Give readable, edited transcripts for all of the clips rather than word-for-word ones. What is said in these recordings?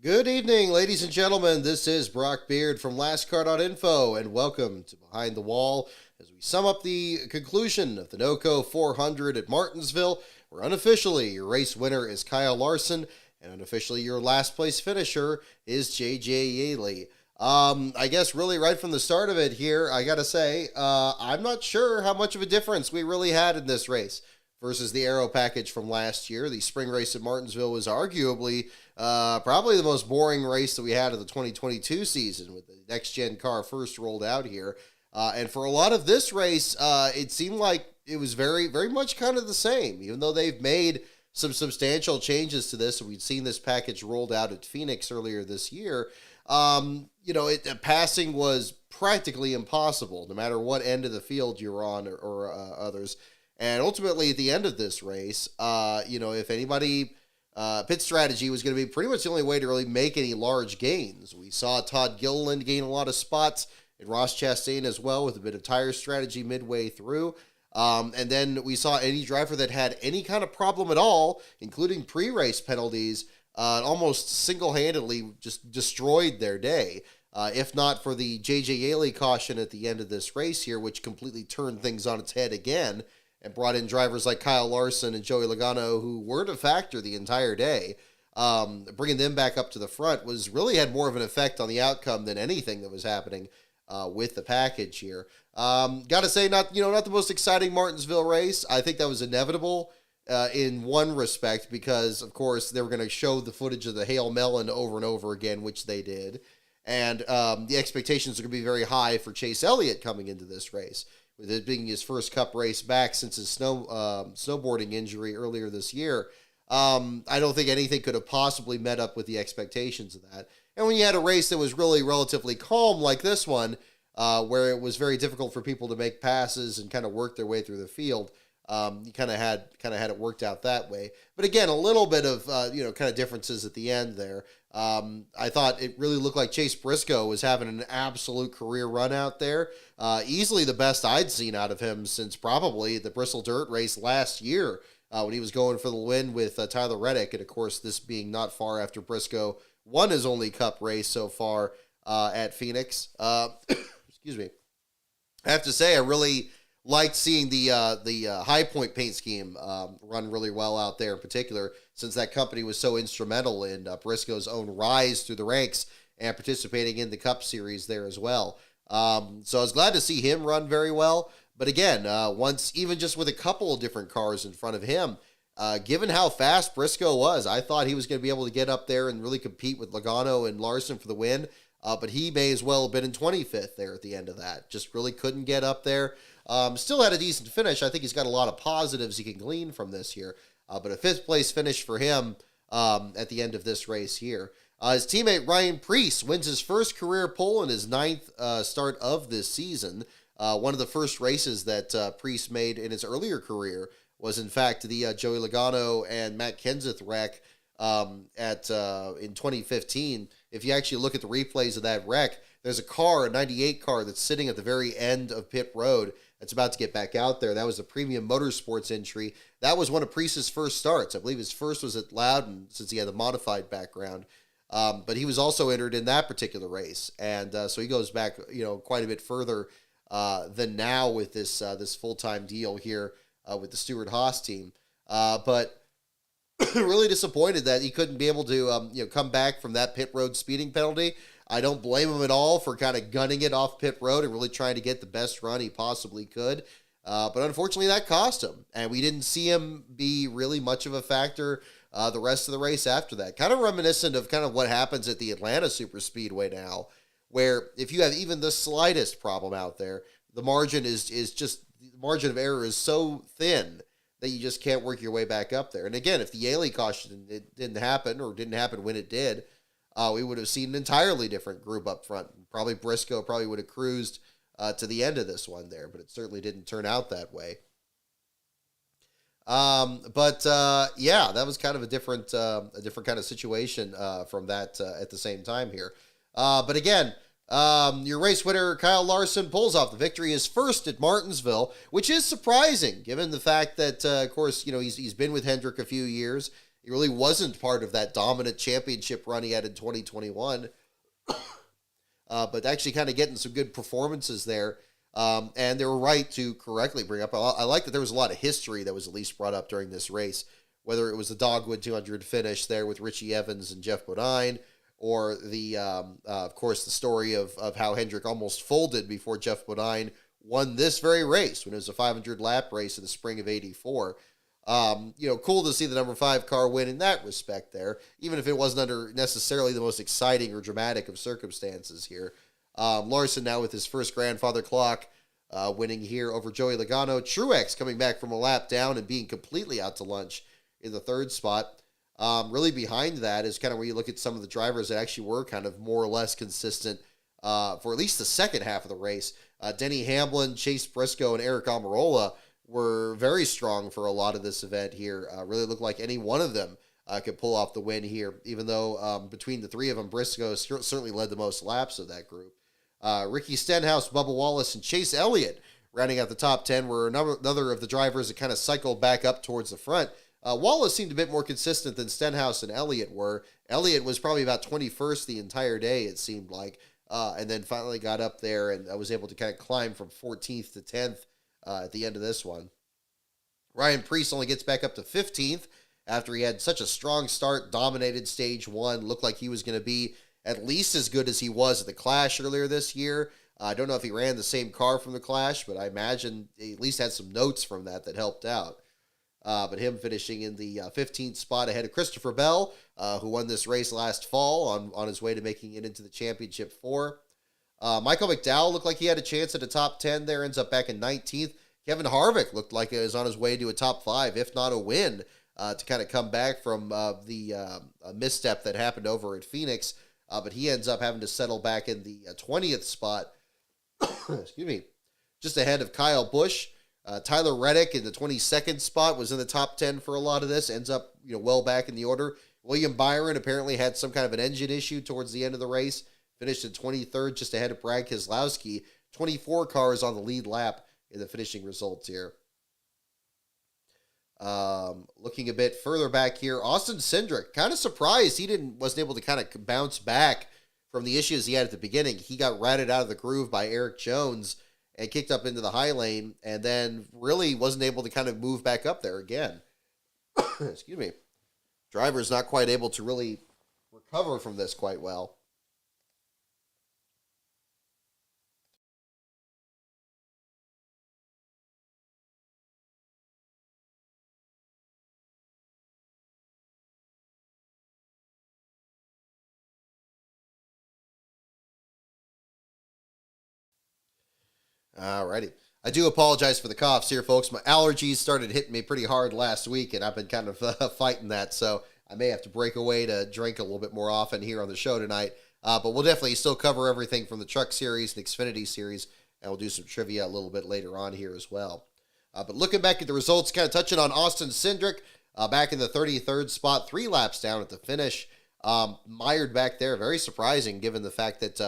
Good evening, ladies and gentlemen. This is Brock Beard from LastCar.info, and welcome to Behind the Wall as we sum up the conclusion of the NOCO 400 at Martinsville, where unofficially your race winner is Kyle Larson, and unofficially your last place finisher is J.J. Yaley. I guess really right from the start of it here, I gotta say, I'm not sure how much of a difference we really had in this race versus the Aero package from last year. The spring race at Martinsville was arguably probably the most boring race that we had of the 2022 season, with the next-gen car first rolled out here. And for a lot of this race, it seemed like it was very, very much kind of the same, even though they've made some substantial changes to this. We'd seen this package rolled out at Phoenix earlier this year. Passing was practically impossible, no matter what end of the field you're on or others. And ultimately, at the end of this race, if anybody, pit strategy was going to be pretty much the only way to really make any large gains. We saw Todd Gilliland gain a lot of spots, and Ross Chastain as well, with a bit of tire strategy midway through. And then we saw any driver that had any kind of problem at all, including pre-race penalties, almost single-handedly just destroyed their day. If not for the J.J. Yaley caution at the end of this race here, which completely turned things on its head again and brought in drivers like Kyle Larson and Joey Logano, who weren't a factor the entire day. Bringing them back up to the front really had more of an effect on the outcome than anything that was happening with the package here. Got to say, not the most exciting Martinsville race. I think that was inevitable in one respect, because, of course, they were going to show the footage of the Hail Melon over and over again, which they did. And the expectations are going to be very high for Chase Elliott coming into this race, with it being his first Cup race back since his snowboarding injury earlier this year. I don't think anything could have possibly met up with the expectations of that. And when you had a race that was really relatively calm like this one, where it was very difficult for people to make passes and kind of work their way through the field, you kind of had it worked out that way. But again, a little bit of kind of differences at the end there. I thought it really looked like Chase Briscoe was having an absolute career run out there. Easily the best I'd seen out of him since probably the Bristol Dirt race last year, when he was going for the win with Tyler Reddick. And of course, this being not far after Briscoe won his only Cup race so far at Phoenix. Excuse me. I have to say, I really liked seeing the High Point paint scheme run really well out there, in particular, since that company was so instrumental in Briscoe's own rise through the ranks and participating in the Cup Series there as well. So I was glad to see him run very well. But again, even just with a couple of different cars in front of him, given how fast Briscoe was, I thought he was going to be able to get up there and really compete with Logano and Larson for the win. But he may as well have been in 25th there at the end of that. Just really couldn't get up there. Still had a decent finish. I think he's got a lot of positives he can glean from this here. But a fifth place finish for him at the end of this race here. His teammate Ryan Preece wins his first career pole in his ninth start of this season. One of the first races that Preece made in his earlier career was, in fact, the Joey Logano and Matt Kenseth wreck in 2015. If you actually look at the replays of that wreck, there's a 98 car that's sitting at the very end of pit road that's about to get back out there. That was a Premium Motorsports entry. That was one of Preece's first starts. I believe his first was at Loudon, since he had a modified background. But he was also entered in that particular race. And so he goes back, quite a bit further than now with this full-time deal here with the Stewart-Haas team. But really disappointed that he couldn't be able to come back from that pit road speeding penalty. I don't blame him at all for kind of gunning it off pit road and really trying to get the best run he possibly could. But unfortunately, that cost him. And we didn't see him be really much of a factor the rest of the race after that. Kind of reminiscent of kind of what happens at the Atlanta Superspeedway now, where if you have even the slightest problem out there, the margin the margin of error is so thin that you just can't work your way back up there. And again, if the Yaley caution didn't happen when it did, we would have seen an entirely different group up front. Probably Briscoe would have cruised to the end of this one there, but it certainly didn't turn out that way. That was kind of a different kind of situation from that at the same time here. But again, your race winner, Kyle Larson, pulls off the victory, his first at Martinsville, which is surprising given the fact that, of course, he's been with Hendrick a few years. He really wasn't part of that dominant championship run he had in 2021, but actually kind of getting some good performances there. And they were right to correctly bring up. I like that there was a lot of history that was at least brought up during this race, whether it was the Dogwood 200 finish there with Richie Evans and Jeff Bodine, or of course, the story of how Hendrick almost folded before Jeff Bodine won this very race when it was a 500 lap race in the spring of '84. Cool to see the number 5 car win in that respect there, even if it wasn't under necessarily the most exciting or dramatic of circumstances here. Larson now with his first grandfather clock, winning here over Joey Logano. Truex coming back from a lap down and being completely out to lunch in the 3rd spot. Really behind that is kind of where you look at some of the drivers that actually were kind of more or less consistent for at least the second half of the race. Denny Hamlin, Chase Briscoe, and Eric Almirola were very strong for a lot of this event here. Really looked like any one of them could pull off the win here, even though between the 3 of them, Briscoe certainly led the most laps of that group. Ricky Stenhouse, Bubba Wallace, and Chase Elliott rounding out the top 10 were another of the drivers that kind of cycled back up towards the front. Wallace seemed a bit more consistent than Stenhouse and Elliott were. Elliott was probably about 21st the entire day, it seemed like, and then finally got up there and was able to kind of climb from 14th to 10th at the end of this one. Ryan Preece only gets back up to 15th after he had such a strong start, dominated stage 1, looked like he was going to be at least as good as he was at the Clash earlier this year. I don't know if he ran the same car from the Clash, but I imagine he at least had some notes from that helped out. But him finishing in the 15th spot ahead of Christopher Bell, who won this race last fall on his way to making it into the championship 4. Michael McDowell looked like he had a chance at a top 10 there, ends up back in 19th. Kevin Harvick looked like he was on his way to a top 5, if not a win, to kind of come back from the misstep that happened over at Phoenix. But he ends up having to settle back in the 20th spot, excuse me, just ahead of Kyle Busch. Tyler Reddick in the 22nd spot was in the top 10 for a lot of this, ends up well back in the order. William Byron apparently had some kind of an engine issue towards the end of the race, finished in 23rd, just ahead of Brad Keselowski. 24 cars on the lead lap in the finishing results here. Looking a bit further back here, Austin Cindric, kind of surprised he wasn't able to kind of bounce back from the issues he had at the beginning. He got ratted out of the groove by Eric Jones and kicked up into the high lane, and then really wasn't able to kind of move back up there again. Excuse me. Driver's not quite able to really recover from this quite well. Alrighty. I do apologize for the coughs here, folks. My allergies started hitting me pretty hard last week, and I've been kind of fighting that, so I may have to break away to drink a little bit more often here on the show tonight. But we'll definitely still cover everything from the Truck Series and Xfinity Series, and we'll do some trivia a little bit later on here as well. But looking back at the results, kind of touching on Austin Cindric, back in the 33rd spot, 3 laps down at the finish. Mired back there, very surprising given the fact that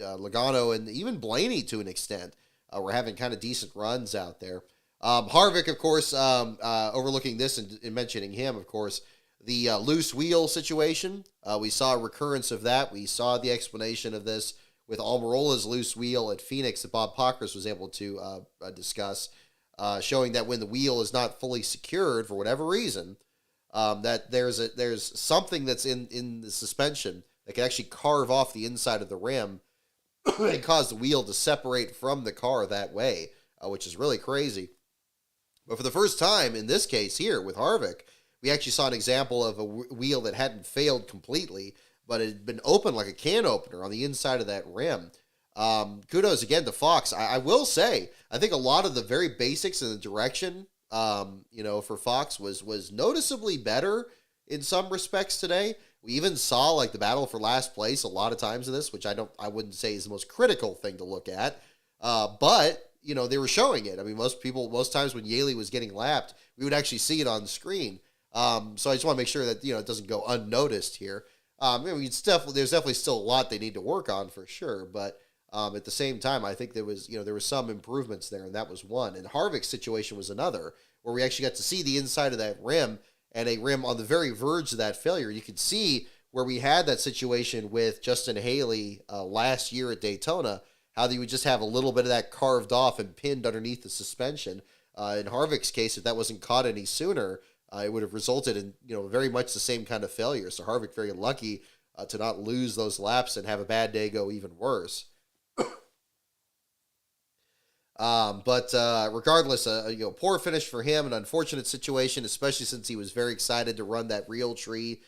Logano and even Blaney to an extent we're having kind of decent runs out there. Harvick, of course, overlooking this and mentioning him, of course, the loose wheel situation. We saw a recurrence of that. We saw the explanation of this with Almirola's loose wheel at Phoenix that Bob Pockris was able to discuss, showing that when the wheel is not fully secured for whatever reason, that there's something that's in the suspension that can actually carve off the inside of the rim and cause the wheel to separate from the car that way, which is really crazy. But for the first time in this case here with Harvick, we actually saw an example of a wheel that hadn't failed completely, but it had been open like a can opener on the inside of that rim. Kudos again to Fox. I will say, I think a lot of the very basics in the direction, for Fox was noticeably better in some respects today. We even saw like the battle for last place a lot of times in this, which I wouldn't say is the most critical thing to look at. But they were showing it. I mean, most times when Yaley was getting lapped, we would actually see it on the screen. So I just want to make sure that, it doesn't go unnoticed here. There's definitely still a lot they need to work on for sure. But at the same time, I think there was some improvements there, and that was one. And Harvick's situation was another, where we actually got to see the inside of that rim. and a rim on the very verge of that failure. You could see where we had that situation with Justin Haley last year at Daytona, how they would just have a little bit of that carved off and pinned underneath the suspension. In Harvick's case, if that wasn't caught any sooner, it would have resulted in very much the same kind of failure. So Harvick very lucky to not lose those laps and have a bad day go even worse. But regardless, poor finish for him, an unfortunate situation, especially since he was very excited to run that real tree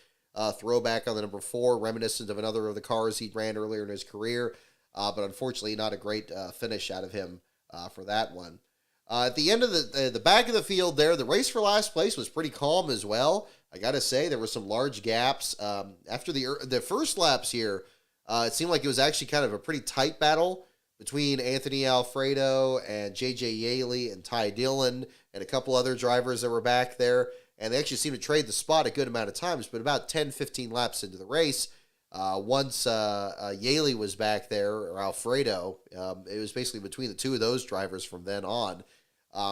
throwback on the number 4, reminiscent of another of the cars he ran earlier in his career. But unfortunately, not a great finish out of him for that one. At the end of the back of the field there, the race for last place was pretty calm as well. I got to say, there were some large gaps. After the first laps here, it seemed like it was actually kind of a pretty tight battle between Anthony Alfredo and J.J. Yaley and Ty Dillon and a couple other drivers that were back there. And they actually seemed to trade the spot a good amount of times, but about 10, 15 laps into the race, once Yaley was back there, or Alfredo, it was basically between the two of those drivers from then on.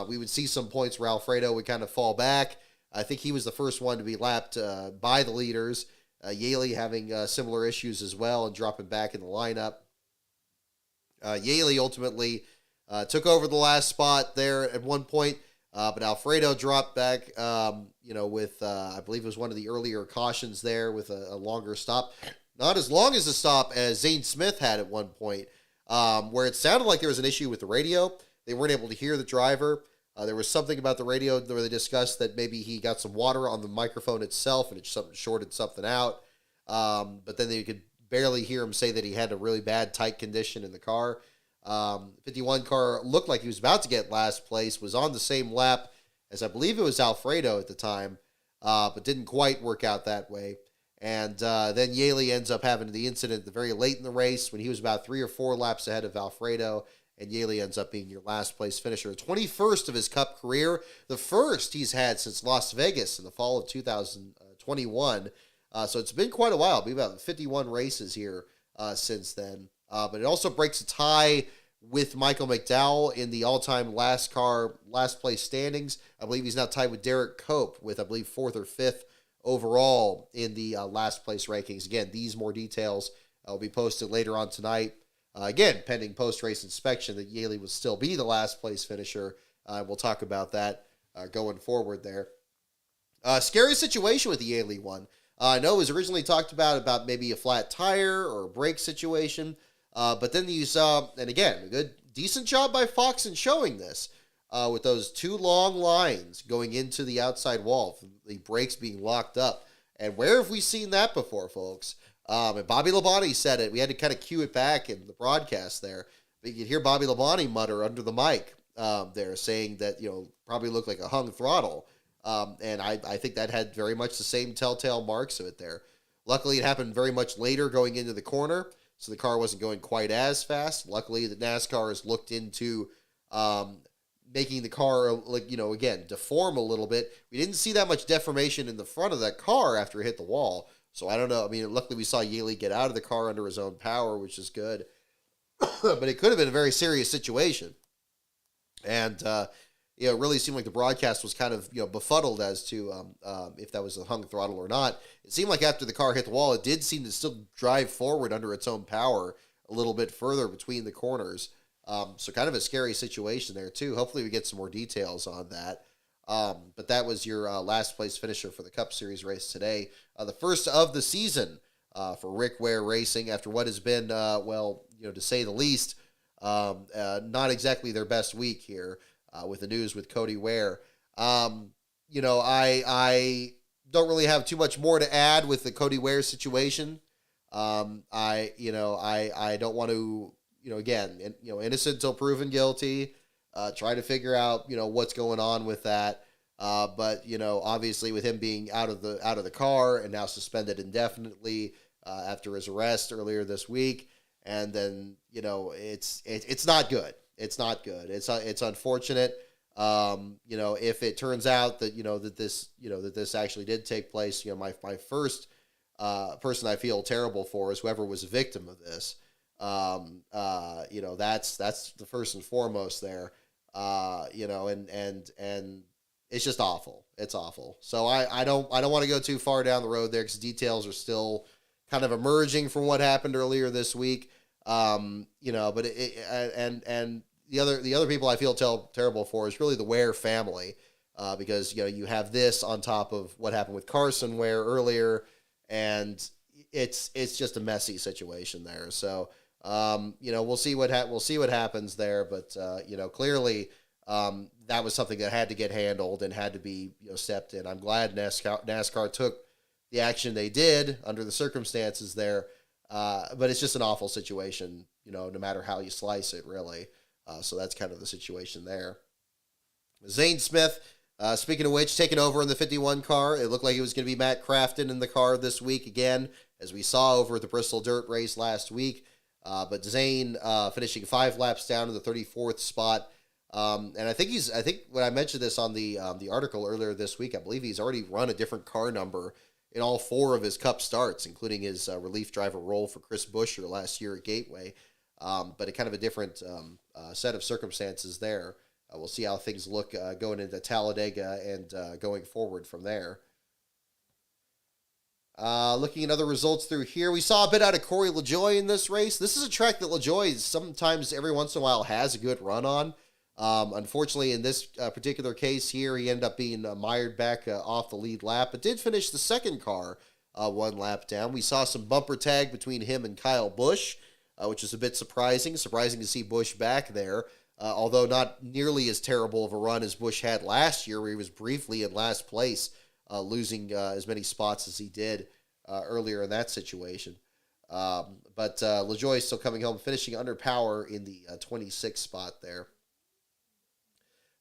We would see some points where Alfredo would kind of fall back. I think he was the first one to be lapped by the leaders. Yaley having similar issues as well and dropping back in the lineup. Yaley ultimately took over the last spot there at one point, but Alfredo dropped back, with, I believe it was one of the earlier cautions there with a longer stop. Not as long as a stop as Zane Smith had at one point, where it sounded like there was an issue with the radio. They weren't able to hear the driver. There was something about the radio where they discussed that maybe he got some water on the microphone itself and it shorted something out. But then they could barely hear him say that he had a really bad tight condition in the car. 51 car looked like he was about to get last place, was on the same lap as I believe it was Alfredo at the time, but didn't quite work out that way. And then Yaley ends up having the incident very late in the race when he was about 3 or 4 laps ahead of Alfredo, and Yaley ends up being your last place finisher. 21st of his Cup career, the first he's had since Las Vegas in the fall of 2021. So it's been quite a while. We've about 51 races here since then. But it also breaks a tie with Michael McDowell in the all-time last place standings. I believe he's now tied with Derek Cope with, I believe, 4th or 5th overall in the last place rankings. Again, these more details will be posted later on tonight. Again, pending post-race inspection that Yaley will still be the last place finisher. We'll talk about that going forward there. Scary situation with the Yaley one. I know it was originally talked about maybe a flat tire or a brake situation, but then you saw, and again, a decent job by Fox in showing this, with those 2 long lines going into the outside wall, the brakes being locked up. And where have we seen that before, folks? And Bobby Labonte said it. We had to kind of cue it back in the broadcast there. But you could hear Bobby Labonte mutter under the mic there, saying that, probably looked like a hung throttle. And I think that had very much the same telltale marks of it there. Luckily, it happened very much later going into the corner, so the car wasn't going quite as fast. Luckily, the NASCAR has looked into making the car, again, deform a little bit. We didn't see that much deformation in the front of that car after it hit the wall. So I don't know. I mean, luckily we saw Yaley get out of the car under his own power, which is good. But it could have been a very serious situation. And, it really seemed like the broadcast was kind of, befuddled as to if that was a hung throttle or not. It seemed like after the car hit the wall, it did seem to still drive forward under its own power a little bit further between the corners. So kind of a scary situation there, too. Hopefully we get some more details on that. But that was your last place finisher for the Cup Series race today. The first of the season for Rick Ware Racing after what has been, to say the least, not exactly their best week here with the news with Cody Ware. I don't really have too much more to add with the Cody Ware situation. I don't want to, again, innocent until proven guilty. Try to figure out, what's going on with that. But obviously with him being out of the car and now suspended indefinitely after his arrest earlier this week, and then it's not good. It's not good. It's unfortunate. If it turns out that that this actually did take place, my first person I feel terrible for is whoever was a victim of this. That's the first and foremost there. And it's just awful. It's awful. So I don't want to go too far down the road there because details are still kind of emerging from what happened earlier this week. But and the other people I feel terrible for is really the Ware family, because you have this on top of what happened with Carson Ware earlier, and it's just a messy situation there. So we'll see what happens there, but clearly that was something that had to get handled and had to be stepped in. I'm glad NASCAR took the action they did under the circumstances there, but it's just an awful situation, no matter how you slice it, really. So that's kind of the situation there. Zane Smith, speaking of which, taking over in the 51 car. It looked like it was going to be Matt Crafton in the car this week again, as we saw over at the Bristol Dirt Race last week. But Zane finishing 5 laps down in the 34th spot. And I think when I mentioned this on the article earlier this week, I believe he's already run a different car number in all 4 of his Cup starts, including his relief driver role for Chris Buescher last year at Gateway. But a kind of a different set of circumstances there. We'll see how things look going into Talladega and going forward from there. Looking at other results through here, we saw a bit out of Corey LaJoie in this race. This is a track that LaJoie sometimes, every once in a while, has a good run on. Unfortunately, in this particular case here, he ended up being mired back off the lead lap, but did finish the second car 1 lap down. We saw some bumper tag between him and Kyle Busch, which is a bit surprising. Surprising to see Busch back there, although not nearly as terrible of a run as Busch had last year, where he was briefly in last place, losing as many spots as he did earlier in that situation. But LaJoie is still coming home, finishing under power in the 26th spot there.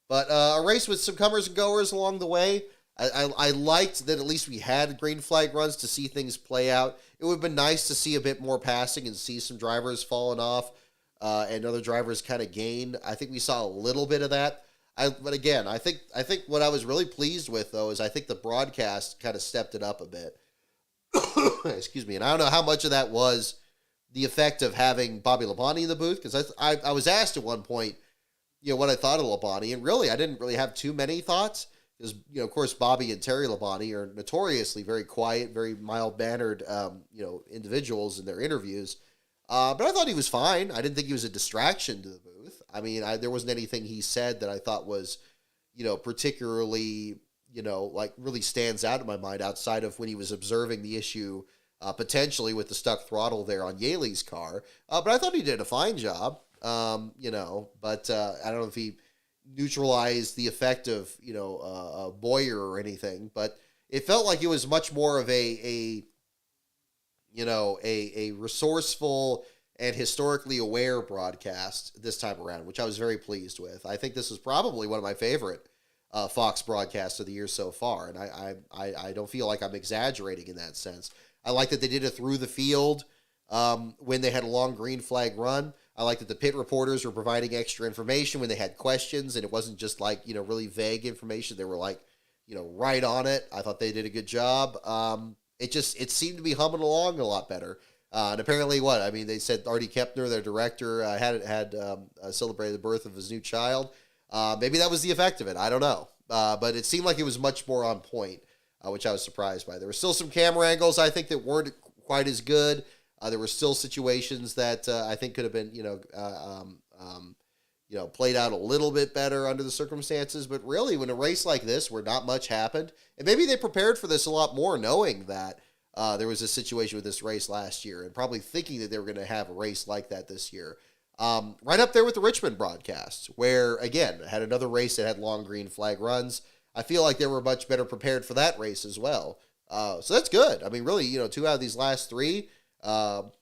But a race with some comers and goers along the way. I liked that at least we had green flag runs to see things play out. It would have been nice to see a bit more passing and see some drivers falling off and other drivers kind of gain. I think we saw a little bit of that. But again, I think what I was really pleased with, though, is I think the broadcast kind of stepped it up a bit. Excuse me. And I don't know how much of that was the effect of having Bobby Labonte in the booth, because I was asked at one point, what I thought of Labonte, and really I didn't really have too many thoughts, because, of course, Bobby and Terry Labonte are notoriously very quiet, very mild-mannered, individuals in their interviews. But I thought he was fine. I didn't think he was a distraction to the booth. I mean, there wasn't anything he said that I thought was, particularly, really stands out in my mind outside of when he was observing the issue potentially with the stuck throttle there on Yaley's car. But I thought he did a fine job, but I don't know if he neutralized the effect of, Boyer or anything, but it felt like it was much more of a resourceful and historically aware broadcast this time around, which I was very pleased with. I think this is probably one of my favorite Fox broadcasts of the year so far, and I don't feel like I'm exaggerating in that sense. I like that they did it through the field when they had a long green flag run. I like that the pit reporters were providing extra information when they had questions, and it wasn't just like, really vague information. They were like, right on it. I thought they did a good job. It seemed to be humming along a lot better. And apparently they said Artie Kepner, their director, had celebrated the birth of his new child. Maybe that was the effect of it. I don't know. But it seemed like it was much more on point, which I was surprised by. There were still some camera angles, I think, that weren't quite as good. There were still situations that I think could have been, played out a little bit better under the circumstances. But really, when a race like this, where not much happened, and maybe they prepared for this a lot more, knowing that there was a situation with this race last year, and probably thinking that they were going to have a race like that this year. Right up there with the Richmond broadcast, where, again, had another race that had long green flag runs. I feel like they were much better prepared for that race as well. So that's good. I mean, really, 2 out of these last 3,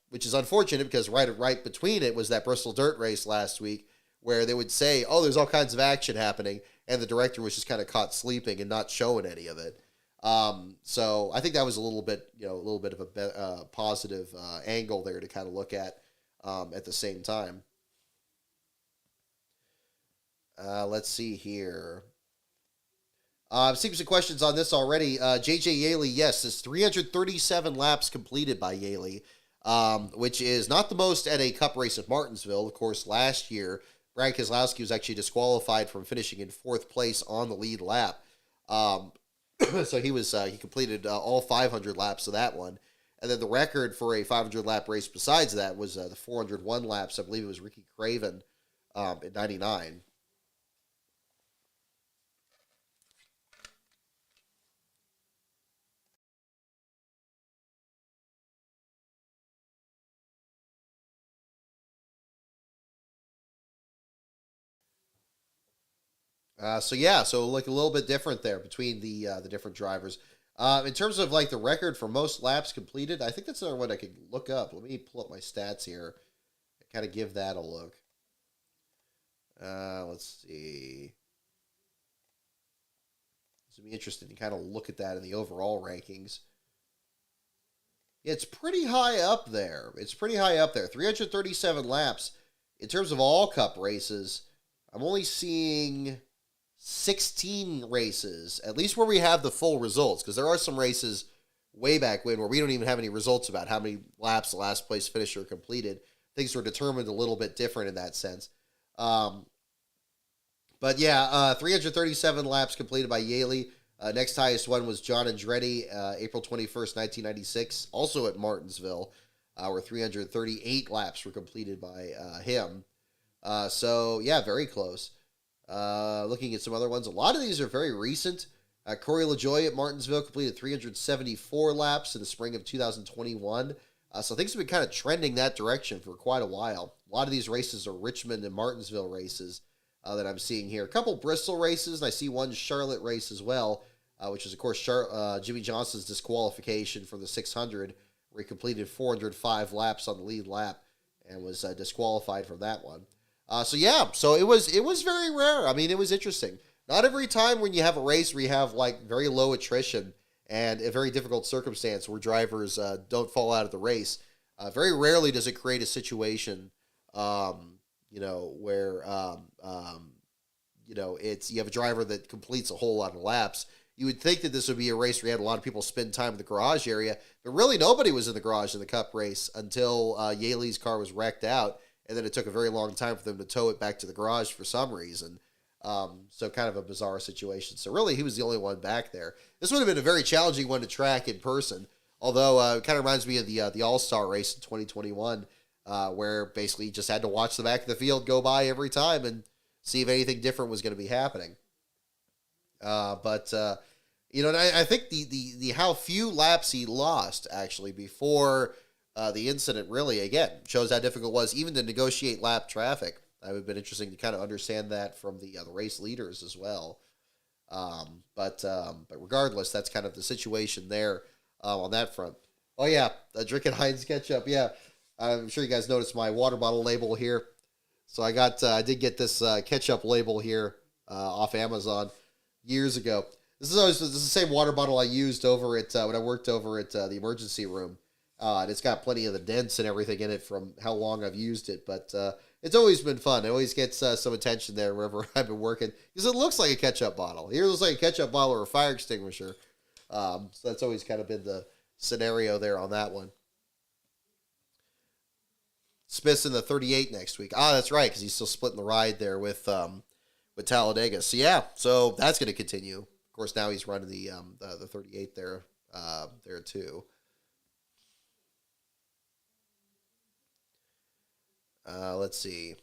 which is unfortunate because right between it was that Bristol Dirt race last week, where they would say, oh, there's all kinds of action happening, and the director was just kind of caught sleeping and not showing any of it. So I think that was a little bit of a positive angle there to kind of look at the same time. Let's see here. I've seen some questions on this already. J.J. Yaley, yes, is 337 laps completed by Yaley, which is not the most at a Cup race at Martinsville. Of course, last year, Brad Keselowski was actually disqualified from finishing in 4th place on the lead lap. Um, so he completed all 500 laps of that one. And then the record for a 500 lap race besides that was the 401 laps. I believe it was Ricky Craven in 99. So yeah, so like a little bit different there between the different drivers. In terms of like the record for most laps completed, I think that's another one I could look up. Let me pull up my stats here and kind of give that a look. Let's see. It's gonna be interesting to kind of look at that in the overall rankings. It's pretty high up there. It's pretty high up there. 337 laps. In terms of all cup races, I'm only seeing 16 races, at least where we have the full results, because there are some races way back when where we don't even have any results about how many laps the last place finisher completed. Things were determined a little bit different in that sense. Um, but yeah, 337 laps completed by Yaley. Next highest one was John Andretti, April 21st, 1996, also at Martinsville, where 338 laps were completed by him. So, yeah, very close. Looking at some other ones, a lot of these are very recent. Corey LaJoie at Martinsville completed 374 laps in the spring of 2021. So things have been kind of trending that direction for quite a while. A lot of these races are Richmond and Martinsville races that I'm seeing here. A couple Bristol races, and I see one Charlotte race as well, which is, of course, Jimmy Johnson's disqualification for the 600, where he completed 405 laps on the lead lap and was disqualified from that one. So yeah, so it was very rare. I mean, it was interesting. Not every time when you have a race where you have like very low attrition and a very difficult circumstance where drivers don't fall out of the race, very rarely does it create a situation, where it's you have a driver that completes a whole lot of laps. You would think that this would be a race where you had a lot of people spend time in the garage area, but really nobody was in the garage in the Cup race until Yaley's car was wrecked out, and then it took a very long time for them to tow it back to the garage for some reason. So kind of a bizarre situation. So really, he was the only one back there. This would have been a very challenging one to track in person. Although it kind of reminds me of the All Star race in 2021, where basically you just had to watch the back of the field go by every time and see if anything different was going to be happening. But and I think the how few laps he lost actually before the incident really again shows how difficult it was even to negotiate lap traffic. That would have been interesting to kind of understand that from the race leaders as well. But regardless, that's kind of the situation there on that front. Oh yeah, drinking Heinz ketchup. Yeah, I'm sure you guys noticed my water bottle label here. So I did get this ketchup label here off Amazon years ago. This is the same water bottle I used over at when I worked over at the emergency room. And it's got plenty of the dents and everything in it from how long I've used it. But it's always been fun. It always gets some attention there wherever I've been working because it looks like a ketchup bottle. Here it looks like a ketchup bottle or a fire extinguisher. So that's always kind of been the scenario there on that one. Smith's in the 38 next week. That's right, because he's still splitting the ride there with Talladega. So yeah, so that's going to continue. Of course, now he's running the 38 there too. Let's see.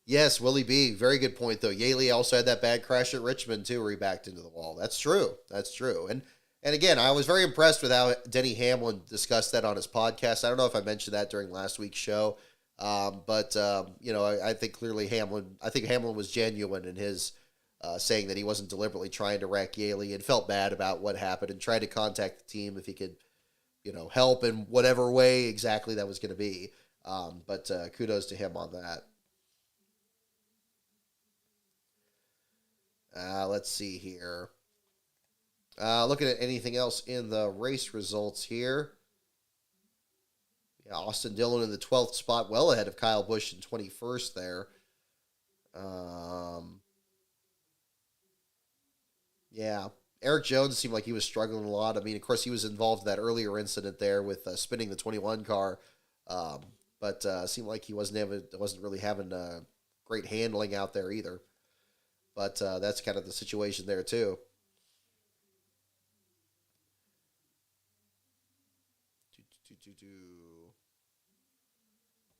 Yes, Willie B. Very good point though. Yaley also had that bad crash at Richmond too, where he backed into the wall. That's true. That's true. And again, I was very impressed with how Denny Hamlin discussed that on his podcast. I don't know if I mentioned that during last week's show, but I think clearly Hamlin was genuine in his saying that he wasn't deliberately trying to wreck Yaley and felt bad about what happened and tried to contact the team if he could, help in whatever way exactly that was going to be. But kudos to him on that. Let's see here. Looking at anything else in the race results here. Yeah, Austin Dillon in the 12th spot, well ahead of Kyle Busch in 21st there. Yeah, Eric Jones seemed like he was struggling a lot. I mean, of course, he was involved in that earlier incident there with spinning the 21 car, but seemed like he wasn't really having great handling out there either. But that's kind of the situation there too.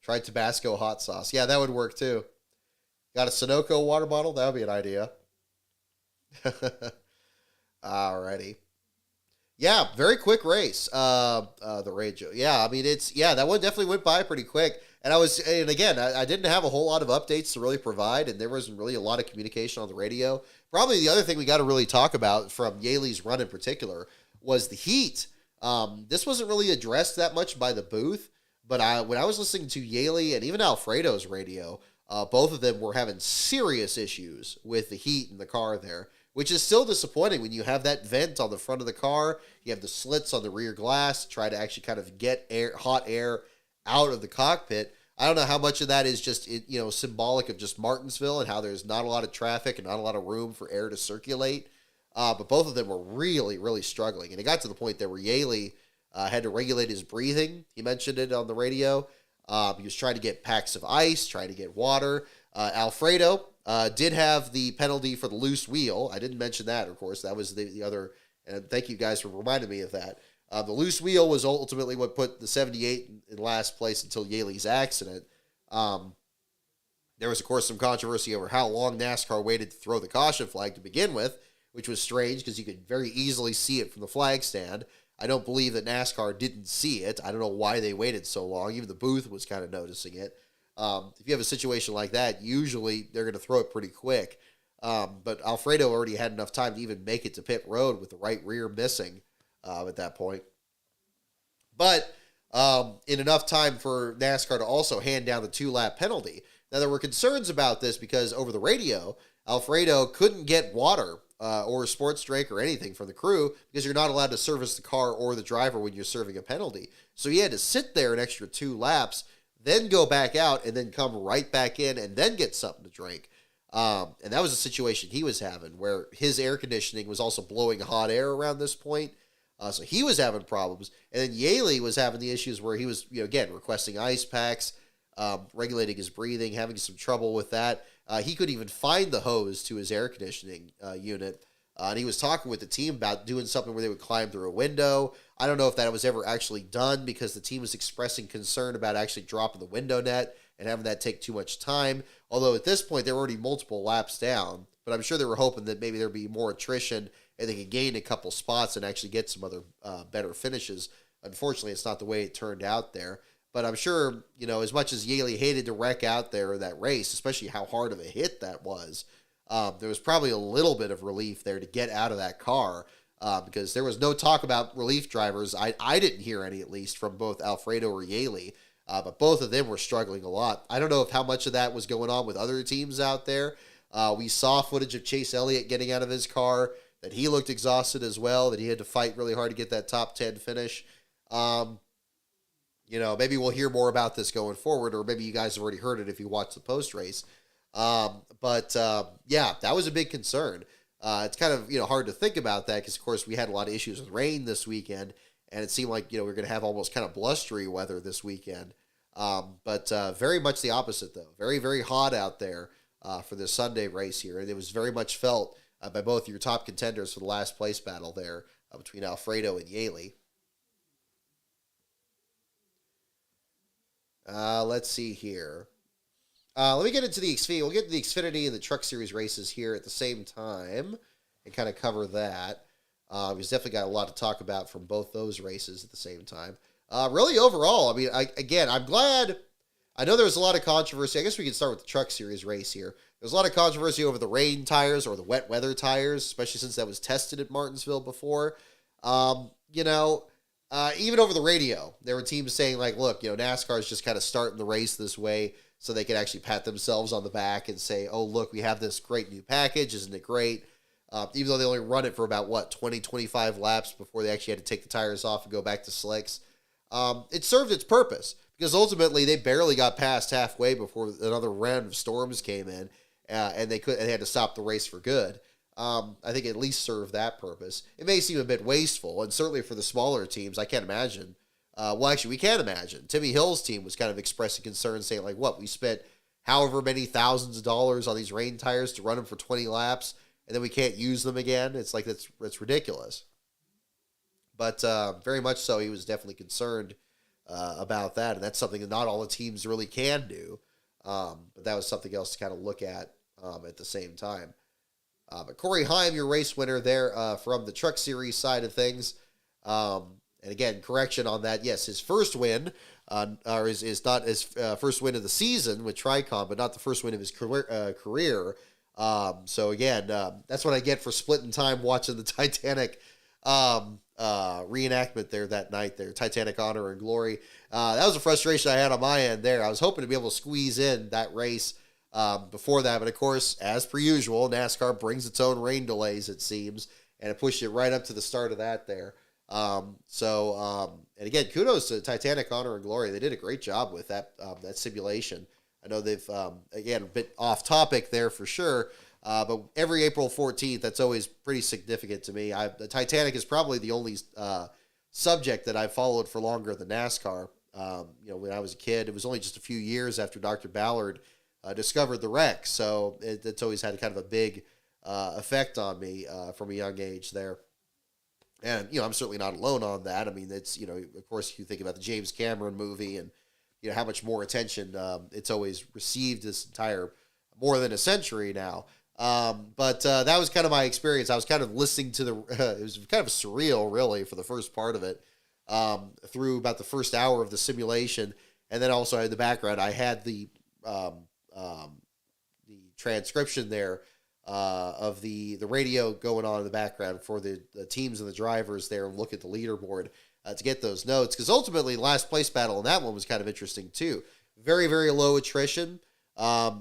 Try Tabasco hot sauce. Yeah, that would work too. Got a Sunoco water bottle? That would be an idea. Alrighty. Yeah, very quick race. The radio. Yeah, I mean that one definitely went by pretty quick. And again, I didn't have a whole lot of updates to really provide, and there wasn't really a lot of communication on the radio. Probably the other thing we got to really talk about from Yaley's run in particular was the heat. This wasn't really addressed that much by the booth, but when I was listening to Yaley and even Alfredo's radio, both of them were having serious issues with the heat in the car there, which is still disappointing when you have that vent on the front of the car. You have the slits on the rear glass to try to actually kind of get hot air out of the cockpit. I don't know how much of that is just symbolic of just Martinsville and how there's not a lot of traffic and not a lot of room for air to circulate. But both of them were really, really struggling. And it got to the point there where Yaley had to regulate his breathing. He mentioned it on the radio. He was trying to get packs of ice, trying to get water. Alfredo did have the penalty for the loose wheel. I didn't mention that, of course. That was the other, and thank you guys for reminding me of that. The loose wheel was ultimately what put the 78 in last place until Yaley's accident. There was, of course, some controversy over how long NASCAR waited to throw the caution flag to begin with, which was strange because you could very easily see it from the flag stand. I don't believe that NASCAR didn't see it. I don't know why they waited so long. Even the booth was kind of noticing it. If you have a situation like that, usually they're going to throw it pretty quick. But Alfredo already had enough time to even make it to pit road with the right rear missing at that point. But in enough time for NASCAR to also hand down the 2-lap penalty. Now, there were concerns about this because over the radio, Alfredo couldn't get water or a sports drink or anything from the crew because you're not allowed to service the car or the driver when you're serving a penalty. So he had to sit there an extra 2 laps, then go back out, and then come right back in and then get something to drink. And that was a situation he was having where his air conditioning was also blowing hot air around this point. So he was having problems. And then Yaley was having the issues where he was, again, requesting ice packs, regulating his breathing, having some trouble with that. He couldn't even find the hose to his air conditioning unit. And he was talking with the team about doing something where they would climb through a window. I don't know if that was ever actually done because the team was expressing concern about actually dropping the window net and having that take too much time. Although at this point, they were already multiple laps down. But I'm sure they were hoping that maybe there'd be more attrition and they could gain a couple spots and actually get some other better finishes. Unfortunately, it's not the way it turned out there. But I'm sure, as much as Yaley hated to wreck out there that race, especially how hard of a hit that was, there was probably a little bit of relief there to get out of that car because there was no talk about relief drivers. I didn't hear any, at least, from both Alfredo or Yaley, but both of them were struggling a lot. I don't know if how much of that was going on with other teams out there. We saw footage of Chase Elliott getting out of his car, that he looked exhausted as well, that he had to fight really hard to get that top 10 finish. Maybe we'll hear more about this going forward, or maybe you guys have already heard it if you watch the post-race. But that was a big concern. It's kind of, hard to think about that because, of course, we had a lot of issues with rain this weekend, and it seemed like, we we're going to have almost kind of blustery weather this weekend. But very much the opposite, though. Very, very hot out there for this Sunday race here, and it was very much felt by both your top contenders for the last place battle there between Alfredo and Yaley. Let's see here. Let me get into the Xfinity. We'll get to the Xfinity and the Truck Series races here at the same time and kind of cover that. We've definitely got a lot to talk about from both those races at the same time. Really, overall, I mean, I'm glad. I know there was a lot of controversy. I guess we can start with the Truck Series race here. There's a lot of controversy over the rain tires or the wet weather tires, especially since that was tested at Martinsville before. Even over the radio, there were teams saying, like, look, NASCAR is just kind of starting the race this way so they can actually pat themselves on the back and say, oh, look, we have this great new package. Isn't it great? Even though they only run it for about, 20, 25 laps before they actually had to take the tires off and go back to slicks. It served its purpose because ultimately they barely got past halfway before another round of storms came in and they had to stop the race for good. I think it at least served that purpose. It may seem a bit wasteful, and certainly for the smaller teams, I can't imagine. We can imagine. Timmy Hill's team was kind of expressing concern, saying, like, we spent however many thousands of dollars on these rain tires to run them for 20 laps, and then we can't use them again? It's like, it's ridiculous. But very much so, he was definitely concerned about that, and that's something that not all the teams really can do. But that was something else to kind of look at the same time. But Corey Heim, your race winner there from the Truck Series side of things. And again, correction on that. Yes, his first win, or is not his first win of the season with Tricon, but not the first win of his career. So again, that's what I get for splitting time watching the Titanic reenactment there that night there, Titanic Honor and Glory. That was a frustration I had on my end there. I was hoping to be able to squeeze in that race before that, but of course, as per usual, NASCAR brings its own rain delays, it seems, and it pushed it right up to the start of that there. And again, kudos to Titanic Honor and Glory. They did a great job with that simulation. I know they've, again, a bit off topic there for sure, but every April 14th, that's always pretty significant to me. The Titanic is probably the only subject that I've followed for longer than NASCAR. When I was a kid, it was only just a few years after Dr. Ballard discovered the wreck, so it's always had kind of a big effect on me from a young age there. And, I'm certainly not alone on that. I mean, it's, of course, you think about the James Cameron movie and, how much more attention it's always received this entire more than a century now. But that was kind of my experience. I was kind of listening to it was kind of surreal, really, for the first part of it, through about the first hour of the simulation. And then also in the background, I had the transcription there of the radio going on in the background for the teams and the drivers there, and look at the leaderboard to get those notes. Because ultimately, the last place battle in that one was kind of interesting too. Very, very low attrition.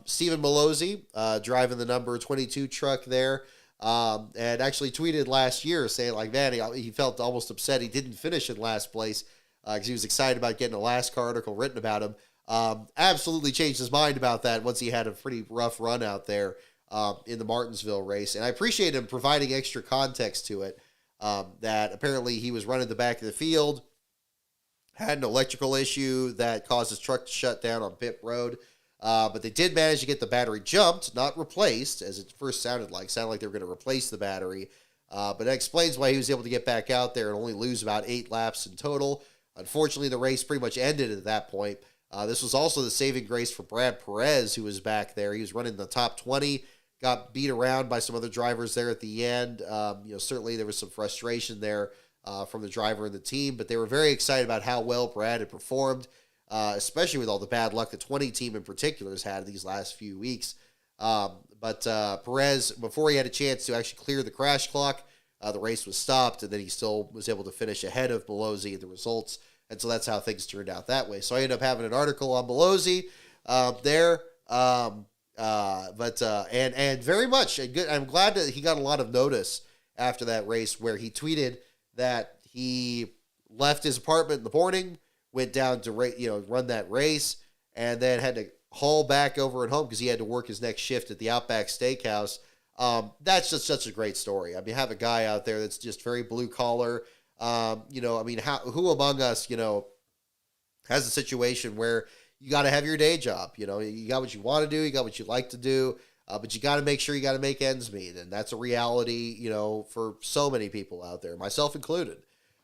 Stephen Malozzi driving the number 22 truck there, and actually tweeted last year saying, like, man, he felt almost upset he didn't finish in last place because he was excited about getting a NASCAR article written about him. Absolutely changed his mind about that once he had a pretty rough run out there in the Martinsville race. And I appreciate him providing extra context to it, that apparently he was running the back of the field, had an electrical issue that caused his truck to shut down on pit road. But they did manage to get the battery jumped, not replaced, as it first sounded like. Sounded like they were going to replace the battery. But that explains why he was able to get back out there and only lose about 8 laps in total. Unfortunately, the race pretty much ended at that point. This was also the saving grace for Brad Perez, who was back there. He was running the top 20, got beat around by some other drivers there at the end. Certainly there was some frustration there from the driver and the team, but they were very excited about how well Brad had performed, especially with all the bad luck the 20 team in particular has had these last few weeks. But Perez, before he had a chance to actually clear the crash clock, the race was stopped, and then he still was able to finish ahead of Malozzi in the results. And so that's how things turned out that way. So I ended up having an article on Malozzi there. And very much good. I'm glad that he got a lot of notice after that race, where he tweeted that he left his apartment in the morning, went down to run that race, and then had to haul back over at home because he had to work his next shift at the Outback Steakhouse. That's just such a great story. I mean, have a guy out there that's just very blue collar. Who among us, has a situation where you got to have your day job? You got what you want to do, you got what you like to do, but you got to make sure you got to make ends meet. And that's a reality, for so many people out there, myself included.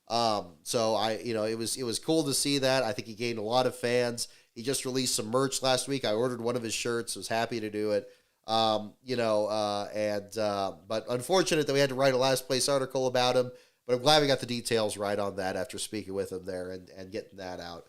It was cool to see that. I think he gained a lot of fans. He just released some merch last week. I ordered one of his shirts, was happy to do it. But unfortunate that we had to write a last place article about him. But I'm glad we got the details right on that after speaking with him there and getting that out.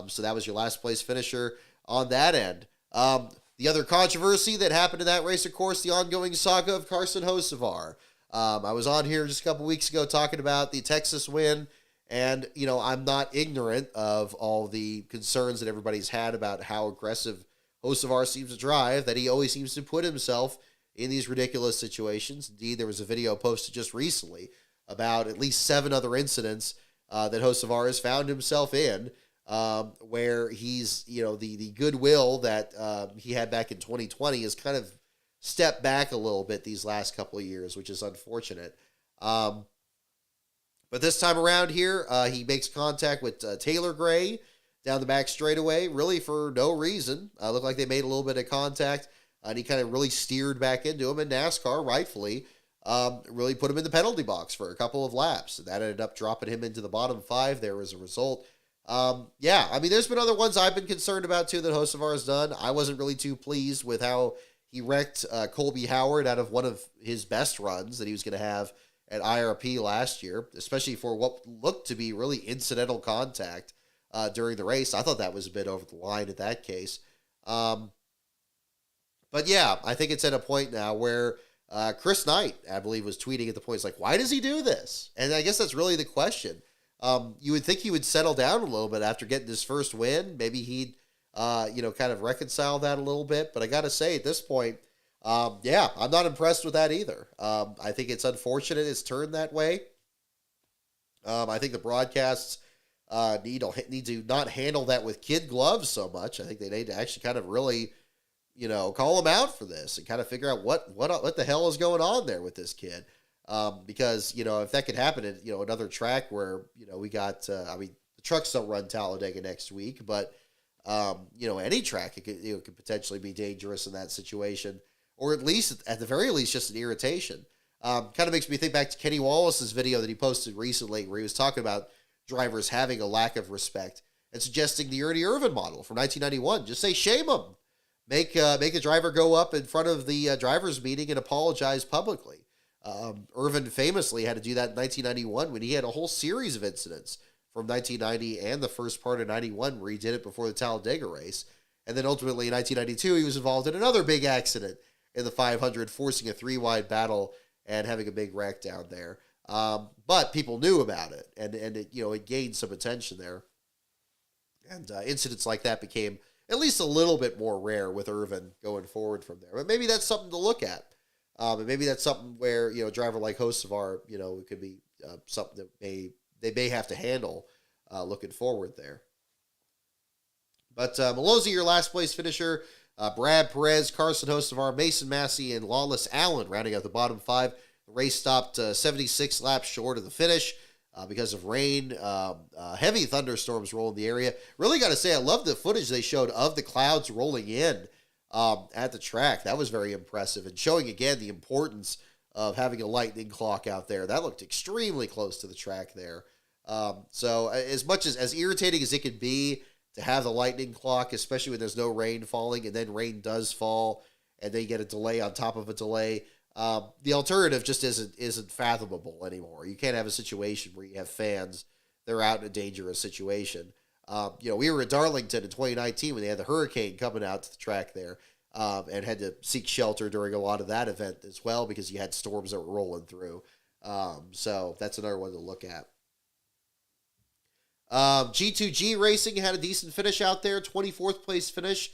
So that was your last place finisher on that end. The other controversy that happened in that race, of course, the ongoing saga of Carson Hocevar. I was on here just a couple weeks ago talking about the Texas win, and, I'm not ignorant of all the concerns that everybody's had about how aggressive Hocevar seems to drive, that he always seems to put himself in these ridiculous situations. Indeed, there was a video posted just recently about at least 7 other incidents that Hocevar has found himself in, where he's, the goodwill that he had back in 2020 has kind of stepped back a little bit these last couple of years, which is unfortunate. But this time around here, he makes contact with Taylor Gray down the back straightaway, really for no reason. Looked like they made a little bit of contact, and he kind of really steered back into him, and NASCAR, rightfully, really put him in the penalty box for a couple of laps. That ended up dropping him into the bottom 5 there as a result. Yeah, I mean, there's been other ones I've been concerned about too that Hocevar has done. I wasn't really too pleased with how he wrecked Colby Howard out of one of his best runs that he was going to have at IRP last year, especially for what looked to be really incidental contact during the race. I thought that was a bit over the line in that case. But yeah, I think it's at a point now where Chris Knight, I believe, was tweeting at the point, it's like, why does he do this? And I guess that's really the question. You would think he would settle down a little bit after getting his first win. Maybe he'd, kind of reconcile that a little bit. But I got to say, at this point, yeah, I'm not impressed with that either. I think it's unfortunate it's turned that way. I think the broadcasts need to not handle that with kid gloves so much. I think they need to actually kind of really, call him out for this and kind of figure out what the hell is going on there with this kid. Because, if that could happen at, another track where, we got, the trucks don't run Talladega next week, but, any track, it could potentially be dangerous in that situation, or at least, at the very least, just an irritation. Kind of makes me think back to Kenny Wallace's video that he posted recently where he was talking about drivers having a lack of respect and suggesting the Ernie Irvan model from 1991. Just say, shame them. Make a driver go up in front of the drivers' meeting and apologize publicly. Irvin famously had to do that in 1991 when he had a whole series of incidents from 1990 and the first part of 91 where he did it before the Talladega race. And then ultimately in 1992, he was involved in another big accident in the 500, forcing a 3-wide battle and having a big wreck down there. But people knew about it, and it gained some attention there. And incidents like that became at least a little bit more rare with Irvin going forward from there. But maybe that's something to look at. And maybe that's something where, a driver like Hocevar, it could be something that they may have to handle looking forward there. But Malozzi, your last place finisher, Brad Perez, Carson Hocevar, Mason Massey, and Lawless Allen rounding out the bottom 5. The race stopped 76 laps short of the finish because of rain. Heavy thunderstorms rolling the area. Really got to say, I love the footage they showed of the clouds rolling in at the track. That was very impressive, and showing again the importance of having a lightning clock out there. That looked extremely close to the track there. So as much as irritating as it could be to have the lightning clock, especially when there's no rain falling, and then rain does fall, and then you get a delay on top of a delay, the alternative just isn't fathomable anymore. You can't have a situation where you have fans that are out in a dangerous situation. We were at Darlington in 2019 when they had the hurricane coming out to the track there, and had to seek shelter during a lot of that event as well because you had storms that were rolling through. So that's another one to look at. G2G Racing had a decent finish out there, 24th place finish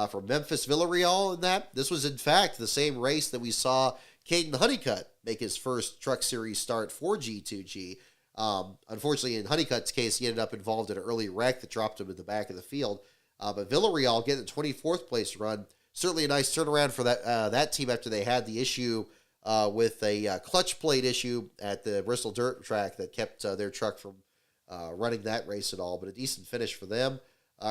for Memphis Villarreal in that. This was, in fact, the same race that we saw Caden Honeycutt make his first Truck Series start for G2G. Unfortunately, in Honeycutt's case, he ended up involved in an early wreck that dropped him at the back of the field. But Villarreal getting a 24th place run, certainly a nice turnaround for that team after they had the issue with a clutch plate issue at the Bristol Dirt Track that kept their truck from running that race at all. But a decent finish for them.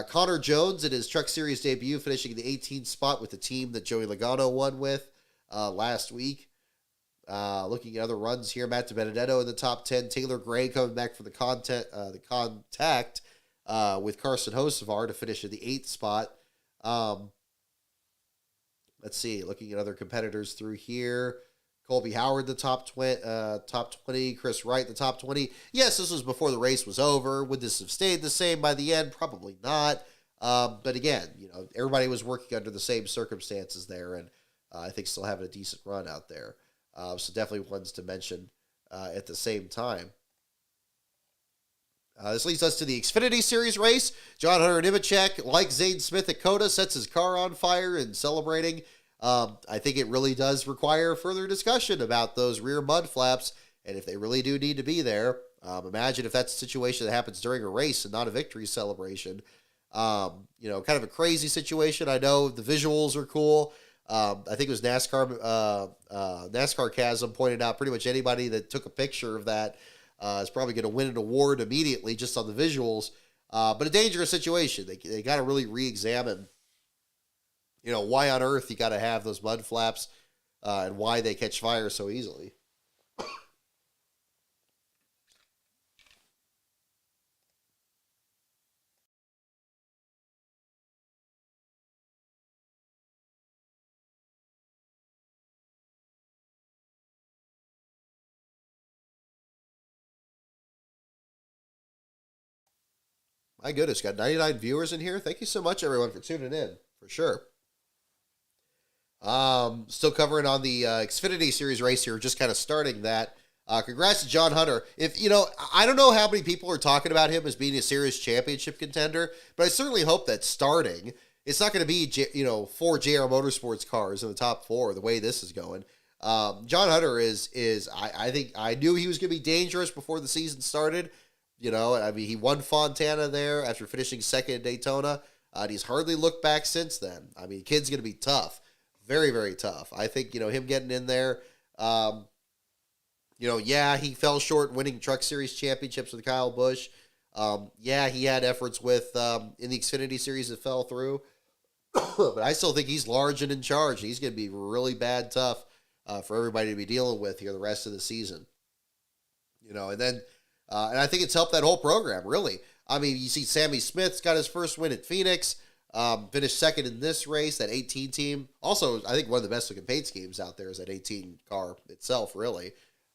Connor Jones in his Truck Series debut, finishing in the 18th spot with the team that Joey Logano won with last week. Looking at other runs here, Matt DiBenedetto in the top 10. Taylor Gray coming back for the contact with Carson Hocevar to finish in the 8th spot. Let's see, looking at other competitors through here. Colby Howard, the top 20. Chris Wright, the top 20. Yes, this was before the race was over. Would this have stayed the same by the end? Probably not. But again, everybody was working under the same circumstances there, and I think still having a decent run out there. So definitely ones to mention at the same time. This leads us to the Xfinity Series race. John Hunter Nemechek, like Zane Smith at COTA, sets his car on fire and celebrating. I think it really does require further discussion about those rear mud flaps, and if they really do need to be there. Imagine if that's a situation that happens during a race and not a victory celebration. Kind of a crazy situation. I know the visuals are cool. I think it was NASCAR Chasm pointed out pretty much anybody that took a picture of that is probably going to win an award immediately just on the visuals. But a dangerous situation. They got to really re-examine, why on earth you got to have those mud flaps and why they catch fire so easily. My goodness, got 99 viewers in here. Thank you so much, everyone, for tuning in, for sure. Still covering on the Xfinity Series race here, just kind of starting that. Congrats to John Hunter. If I don't know how many people are talking about him as being a serious championship contender, but I certainly hope that starting, it's not going to be 4 JR Motorsports cars in the top 4 the way this is going. John Hunter is I think I knew he was going to be dangerous before the season started. He won Fontana there after finishing second in Daytona. And he's hardly looked back since then. I mean, kid's going to be tough. Very, very tough. I think, him getting in there, he fell short winning Truck Series championships with Kyle Busch. He had efforts with in the Xfinity Series that fell through. But I still think he's large and in charge. He's going to be really bad tough for everybody to be dealing with here the rest of the season. And I think it's helped that whole program, really. I mean, you see Sammy Smith's got his first win at Phoenix. Finished second in this race, that 18 team. Also, I think one of the best looking paint schemes out there is that 18 car itself, really.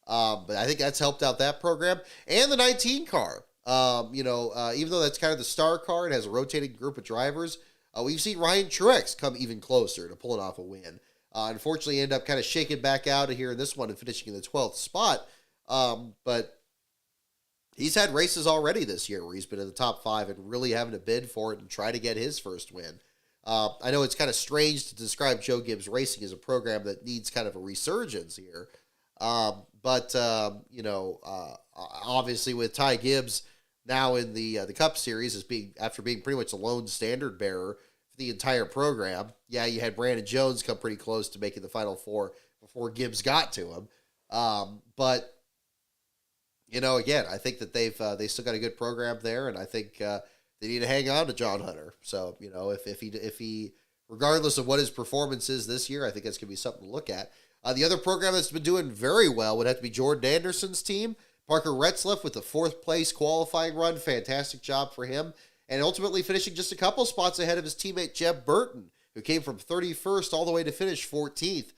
But I think that's helped out that program. And the 19 car. Even though that's kind of the star car, it has a rotating group of drivers. We've seen Ryan Truex come even closer to pulling off a win. Unfortunately, end up kind of shaking back out of here in this one and finishing in the 12th spot. But he's had races already this year where he's been in the top 5 and really having to bid for it and try to get his first win. I know it's kind of strange to describe Joe Gibbs Racing as a program that needs kind of a resurgence here. But obviously with Ty Gibbs now in the Cup Series after being pretty much a lone standard bearer for the entire program. Yeah, you had Brandon Jones come pretty close to making the Final Four before Gibbs got to him. But again, I think that they still got a good program there, and I think they need to hang on to John Hunter. So if he regardless of what his performance is this year, I think that's gonna be something to look at. The other program that's been doing very well would have to be Jordan Anderson's team. Parker Retzlaff with the 4th place qualifying run, fantastic job for him, and ultimately finishing just a couple spots ahead of his teammate Jeb Burton, who came from 31st all the way to finish 14th.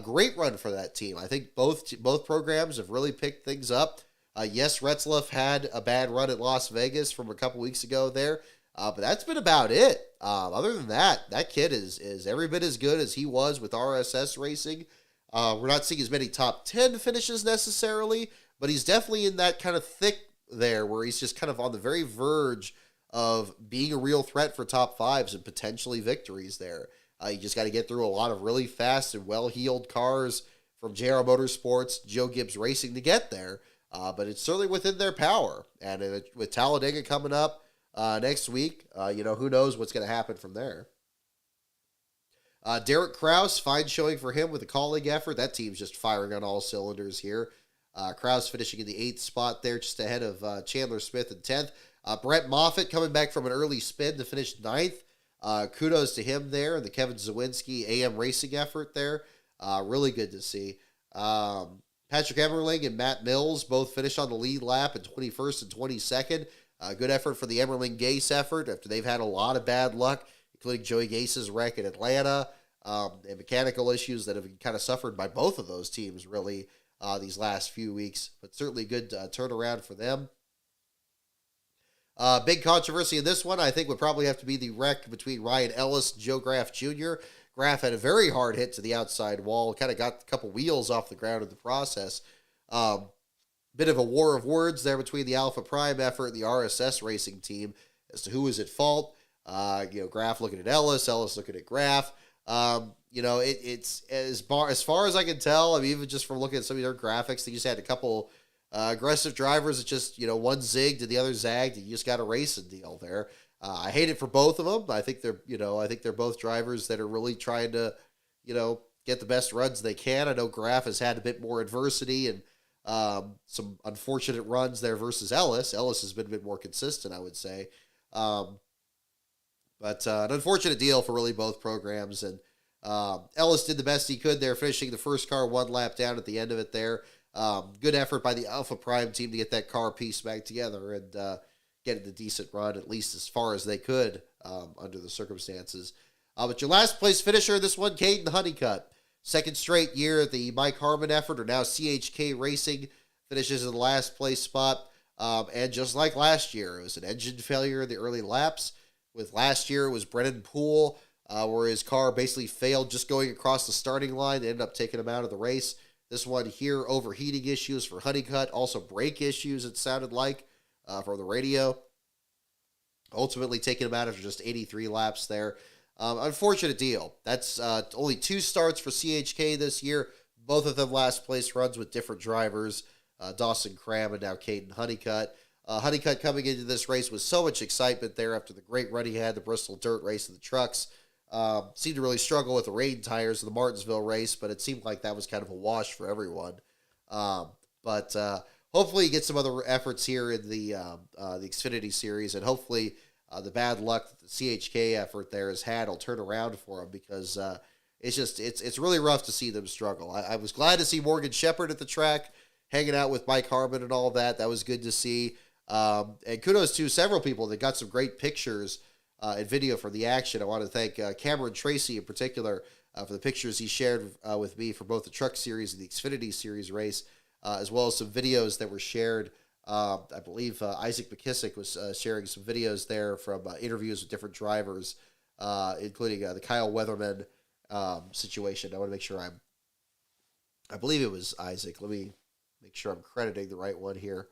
Great run for that team. I think both programs have really picked things up. Yes, Retzlaff had a bad run at Las Vegas from a couple weeks ago there, but that's been about it. Other than that kid is every bit as good as he was with RSS Racing. We're not seeing as many top 10 finishes necessarily, but he's definitely in that kind of thick there where he's just kind of on the very verge of being a real threat for top 5s and potentially victories there. You just got to get through a lot of really fast and well-heeled cars from JR Motorsports, Joe Gibbs Racing to get there. But it's certainly within their power. And with Talladega coming up next week, who knows what's going to happen from there. Derek Kraus, fine showing for him with a colleague effort. That team's just firing on all cylinders here. Kraus finishing in the 8th spot there, just ahead of Chandler Smith in 10th. Brett Moffitt coming back from an early spin to finish 9th. Kudos to him there and the Kevin Zawinski AM Racing effort there. Really good to see. Patrick Emmerling and Matt Mills both finished on the lead lap in 21st and 22nd. Good effort for the Emmerling-Gase effort after they've had a lot of bad luck, including Joey Gase's wreck in Atlanta, and mechanical issues that have been kind of suffered by both of those teams, really, these last few weeks. But certainly good turnaround for them. Big controversy in this one, I think, would probably have to be the wreck between Ryan Ellis and Joe Graf Jr. Graf had a very hard hit to the outside wall, kind of got a couple wheels off the ground in the process. Bit of a war of words there between the Alpha Prime effort and the RSS Racing team as to who was at fault. Graf looking at Ellis looking at Graf. It's as far as I can tell, I mean, even just from looking at some of their graphics, they just had a couple aggressive drivers that just, one zigged and the other zagged, and you just got a racing deal there. I hate it for both of them. I think they're both drivers that are really trying to, get the best runs they can. I know Graf has had a bit more adversity and some unfortunate runs there versus Ellis. Ellis has been a bit more consistent, I would say. But an unfortunate deal for really both programs. And Ellis did the best he could there, finishing the first car one lap down at the end of it there. Good effort by the Alpha Prime team to get that car piece back together and get it a decent run, at least as far as they could under the circumstances. But your last place finisher in this one, Caden Honeycutt. Second straight year, the Mike Harmon effort, or now CHK Racing, finishes in the last place spot. And just like last year, it was an engine failure in the early laps. With last year, it was Brennan Poole, where his car basically failed just going across the starting line. They ended up taking him out of the race. This one here, overheating issues for Honeycutt, also brake issues, it sounded like, from the radio. Ultimately taking him out after just 83 laps there. Unfortunate deal. That's only 2 starts for CHK this year. Both of them last place runs with different drivers, Dawson Cram and now Caden Honeycutt. Honeycutt coming into this race with so much excitement there after the great run he had, the Bristol Dirt race of the trucks. Seemed to really struggle with the rain tires of the Martinsville race, but it seemed like that was kind of a wash for everyone. But hopefully he gets some other efforts here in the Xfinity series, and hopefully the bad luck that the CHK effort there has had will turn around for him, because it's really rough to see them struggle. I was glad to see Morgan Shepherd at the track, hanging out with Mike Harmon and all of that. That was good to see. And kudos to several people that got some great pictures and video for the action. I want to thank Cameron Tracy in particular for the pictures he shared with me for both the Truck Series and the Xfinity Series race, as well as some videos that were shared. I believe Isaac McKissick was sharing some videos there from interviews with different drivers, including the Kyle Weatherman situation. I want to make sure I believe it was Isaac. Let me make sure I'm crediting the right one here.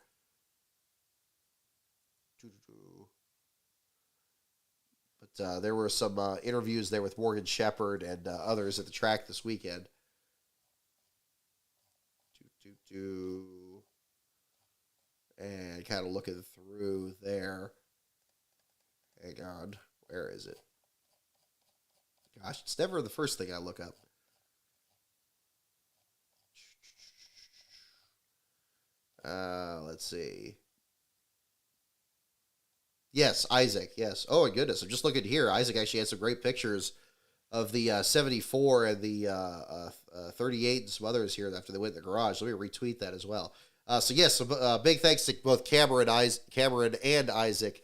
But there were some interviews there with Morgan Shepherd and others at the track this weekend. And kind of looking through there. Hang on. Where is it? Gosh, it's never the first thing I look up. Let's see. Yes, Isaac. Yes. Oh, my goodness. I'm just looking here. Isaac actually had some great pictures of the 74 and the 38 and some others here after they went in the garage. Let me retweet that as well. So, yes, big thanks to both Cameron and Isaac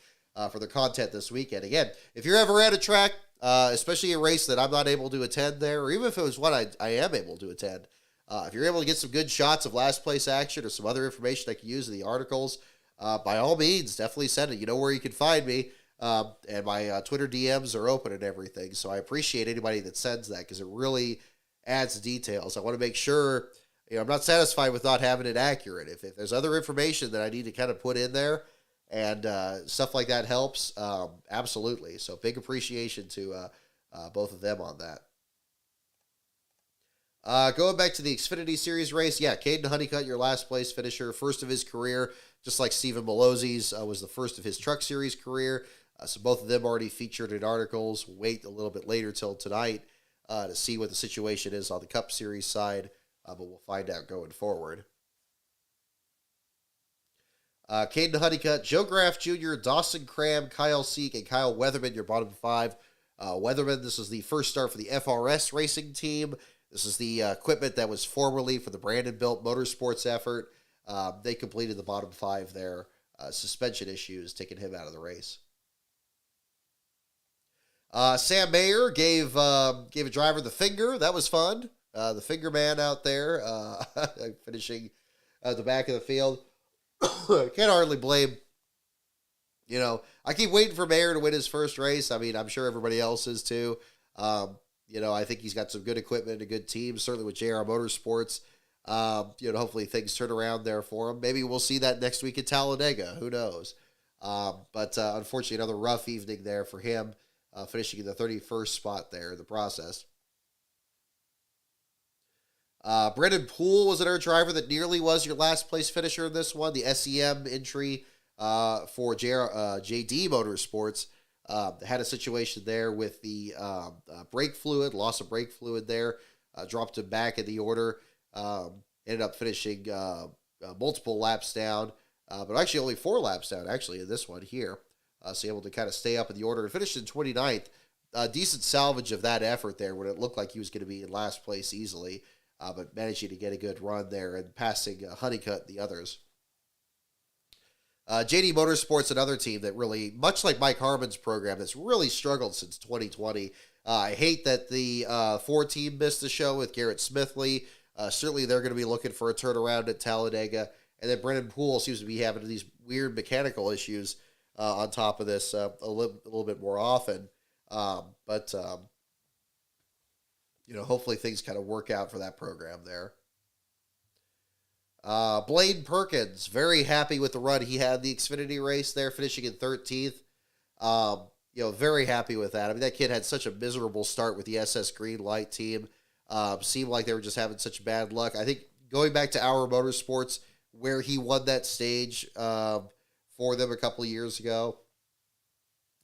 for their content this weekend. Again, if you're ever at a track, especially a race that I'm not able to attend there, or even if it was one I am able to attend, if you're able to get some good shots of last place action or some other information I can use in the articles, by all means, definitely send it. You know where you can find me, and my Twitter DMs are open and everything, so I appreciate anybody that sends that, because it really adds details. I want to make sure, I'm not satisfied with not having it accurate. If there's other information that I need to kind of put in there, and stuff like that helps, absolutely. So big appreciation to both of them on that. Going back to the Xfinity Series race, yeah, Caden Honeycutt, your last place finisher, first of his career, just like Stephen Malozzi's was the first of his Truck Series career. So both of them already featured in articles. Wait a little bit later till tonight to see what the situation is on the Cup Series side, but we'll find out going forward. Caden Honeycutt, Joe Graff Jr., Dawson Cram, Kyle Seek, and Kyle Weatherman, your bottom 5. Weatherman, this is the first start for the FRS racing team. This is the equipment that was formerly for the Brandon-built motorsports effort. They completed the bottom 5 there. Suspension issues taking him out of the race. Sam Mayer gave a driver the finger. That was fun. The finger man out there finishing at the back of the field. Can't hardly blame. I keep waiting for Mayer to win his first race. I mean, I'm sure everybody else is too. I think he's got some good equipment, a good team, certainly with JR Motorsports. Hopefully things turn around there for him. Maybe we'll see that next week at Talladega. Who knows? But unfortunately, another rough evening there for him, finishing in the 31st spot there in the process. Brennan Poole was another driver that nearly was your last place finisher in this one. The SEM entry for JD Motorsports had a situation there with the brake fluid, loss of brake fluid there, dropped him back in the order, ended up finishing multiple laps down, but actually only 4 laps down actually in this one here, so able to kind of stay up in the order and finished in 29th. Decent salvage of that effort there when it looked like he was going to be in last place easily, but managing to get a good run there and passing Honeycutt and the others. JD Motorsports, another team that really, much like Mike Harmon's program, that's really struggled since 2020. I hate that the Ford team missed the show with Garrett Smithley. Certainly they're going to be looking for a turnaround at Talladega, And then Brennan Poole seems to be having these weird mechanical issues on top of this a little bit more often. But hopefully things kind of work out for that program there. Blaine Perkins, very happy with the run he had in the Xfinity race there, finishing in 13th. Very happy with that. I mean, that kid had such a miserable start with the SS Green Light team. Seemed like they were just having such bad luck. I think going back to Our Motorsports, where he won that stage for them a couple of years ago,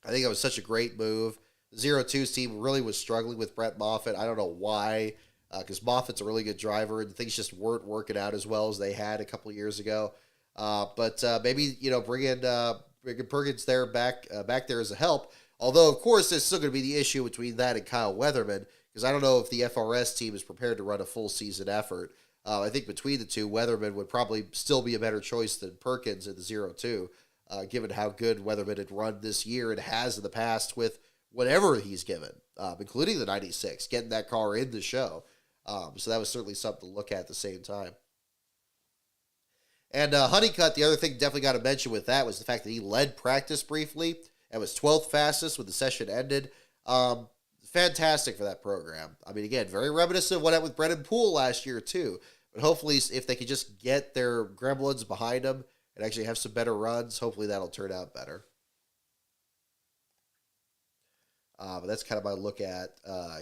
I think it was such a great move. The 02's team really was struggling with Brett Moffitt. I don't know why, because Moffitt's a really good driver, and things just weren't working out as well as they had a couple of years ago. But maybe bringing Perkins there back there as a help. Although, of course, there's still going to be the issue between that and Kyle Weatherman, because I don't know if the FRS team is prepared to run a full season effort. I think between the two, Weatherman would probably still be a better choice than Perkins in the 02, given how good Weatherman had run this year and has in the past with whatever he's given, including the 96, getting that car in the show. So that was certainly something to look at the same time. And Honeycutt, the other thing definitely got to mention with that was the fact that he led practice briefly and was 12th fastest when the session ended. Fantastic for that program. I mean, again, very reminiscent of what happened with Brennan Poole last year, too. But hopefully, if they could just get their gremlins behind them and actually have some better runs, hopefully that'll turn out better. But that's kind of my look at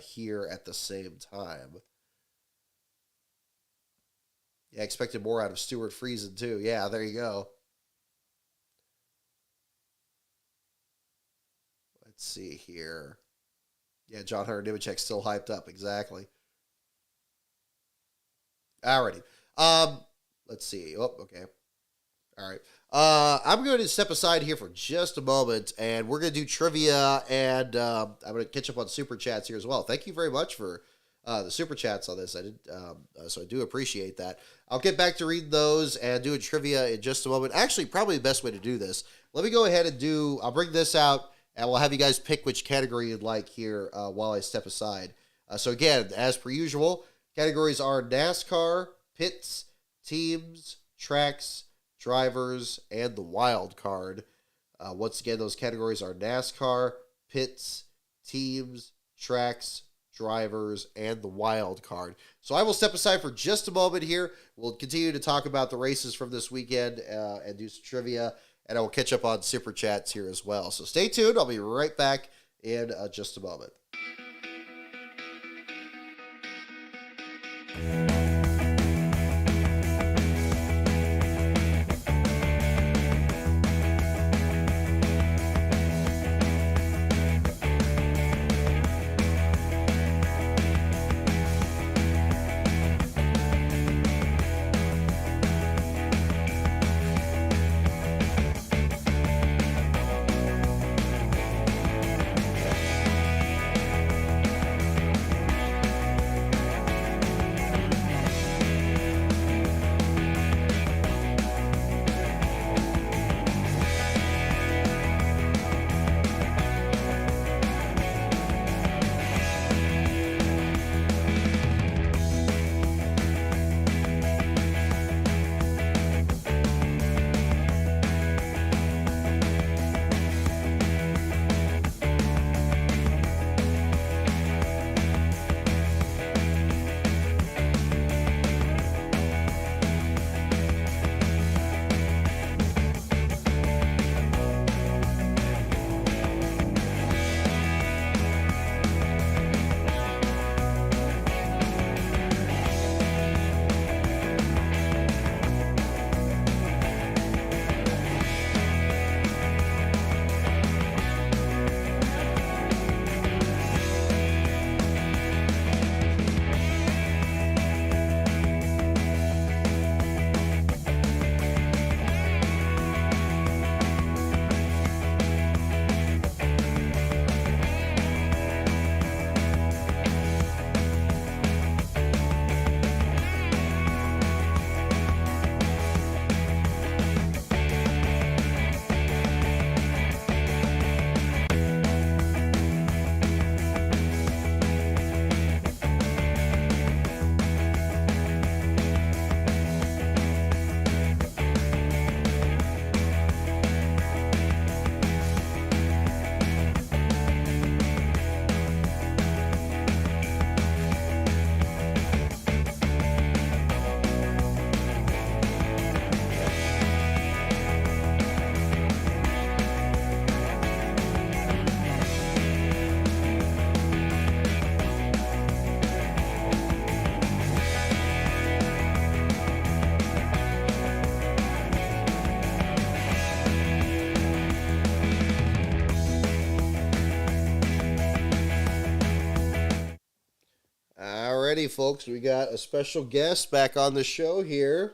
here at the same time. Yeah, I expected more out of Stuart Friesen, too. Yeah, there you go. Let's see here. Yeah, John Hunter Nemechek still hyped up. Exactly. Alrighty. Let's see. Oh, okay. All right. I'm going to step aside here for just a moment, and we're going to do trivia, and I'm going to catch up on Super Chats here as well. Thank you very much for the Super Chats on this. So I do appreciate that. I'll get back to reading those and doing trivia in just a moment. Actually, probably the best way to do this. Let me go ahead and I'll bring this out, and we'll have you guys pick which category you'd like here while I step aside. So again, as per usual, categories are NASCAR, pits, teams, tracks, drivers, and the wild card. Once again, those categories are NASCAR, pits, teams, tracks, drivers, and the wild card. So I will step aside for just a moment here. We'll continue to talk about the races from this weekend and do some trivia, and I will catch up on Super Chats here as well. So stay tuned. I'll be right back in just a moment. Okay, folks, we got a special guest back on the show here.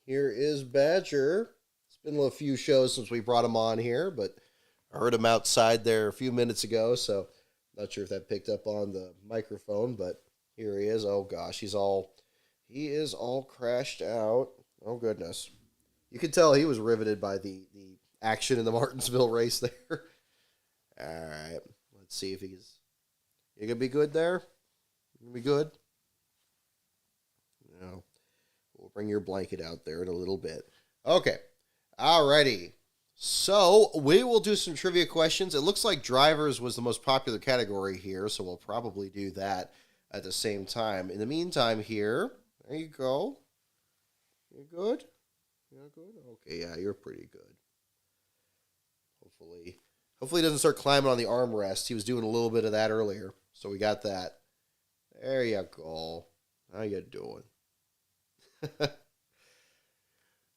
Here is Badger. It's been a few shows since we brought him on here, but I heard him outside there a few minutes ago, so not sure if that picked up on the microphone, but here he is. Oh gosh, he is all crashed out. Oh goodness. You can tell he was riveted by the action in the Martinsville race there. All right, let's see if you gonna be good there. You gonna be good. No, we'll bring your blanket out there in a little bit. Okay, alrighty. So we will do some trivia questions. It looks like drivers was the most popular category here, so we'll probably do that at the same time. In the meantime, here, there you go. You're good. You're good. Okay, yeah, you're pretty good. Hopefully he doesn't start climbing on the armrest. He was doing a little bit of that earlier. So we got that. There you go. How you doing?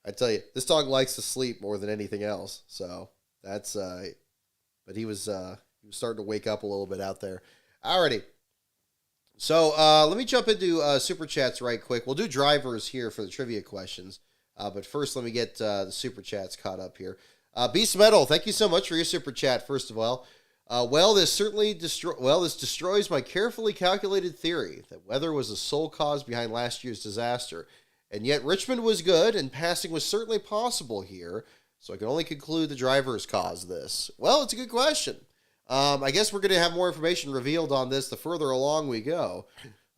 I tell you, this dog likes to sleep more than anything else. So that's but he was starting to wake up a little bit out there. Alrighty. So let me jump into super chats right quick. We'll do drivers here for the trivia questions. But first, let me get the super chats caught up here. Beast Metal, thank you so much for your super chat, first of all. This destroys my carefully calculated theory that weather was the sole cause behind last year's disaster. And yet Richmond was good, and passing was certainly possible here, so I can only conclude the drivers caused this. Well, it's a good question. I guess we're going to have more information revealed on this the further along we go.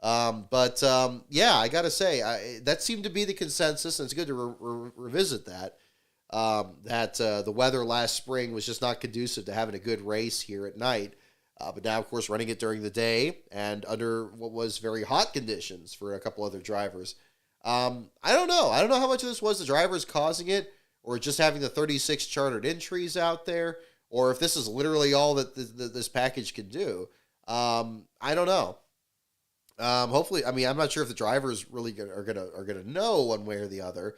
Yeah, I got to say, that seemed to be the consensus, and it's good to revisit that. The weather last spring was just not conducive to having a good race here at night. But now, of course, running it during the day and under what was very hot conditions for a couple other drivers. I don't know. I don't know how much of this was the drivers causing it, or just having the 36 chartered entries out there, or if this is literally all that this package can do. I don't know. Hopefully, I mean, I'm not sure if the drivers really are gonna know one way or the other.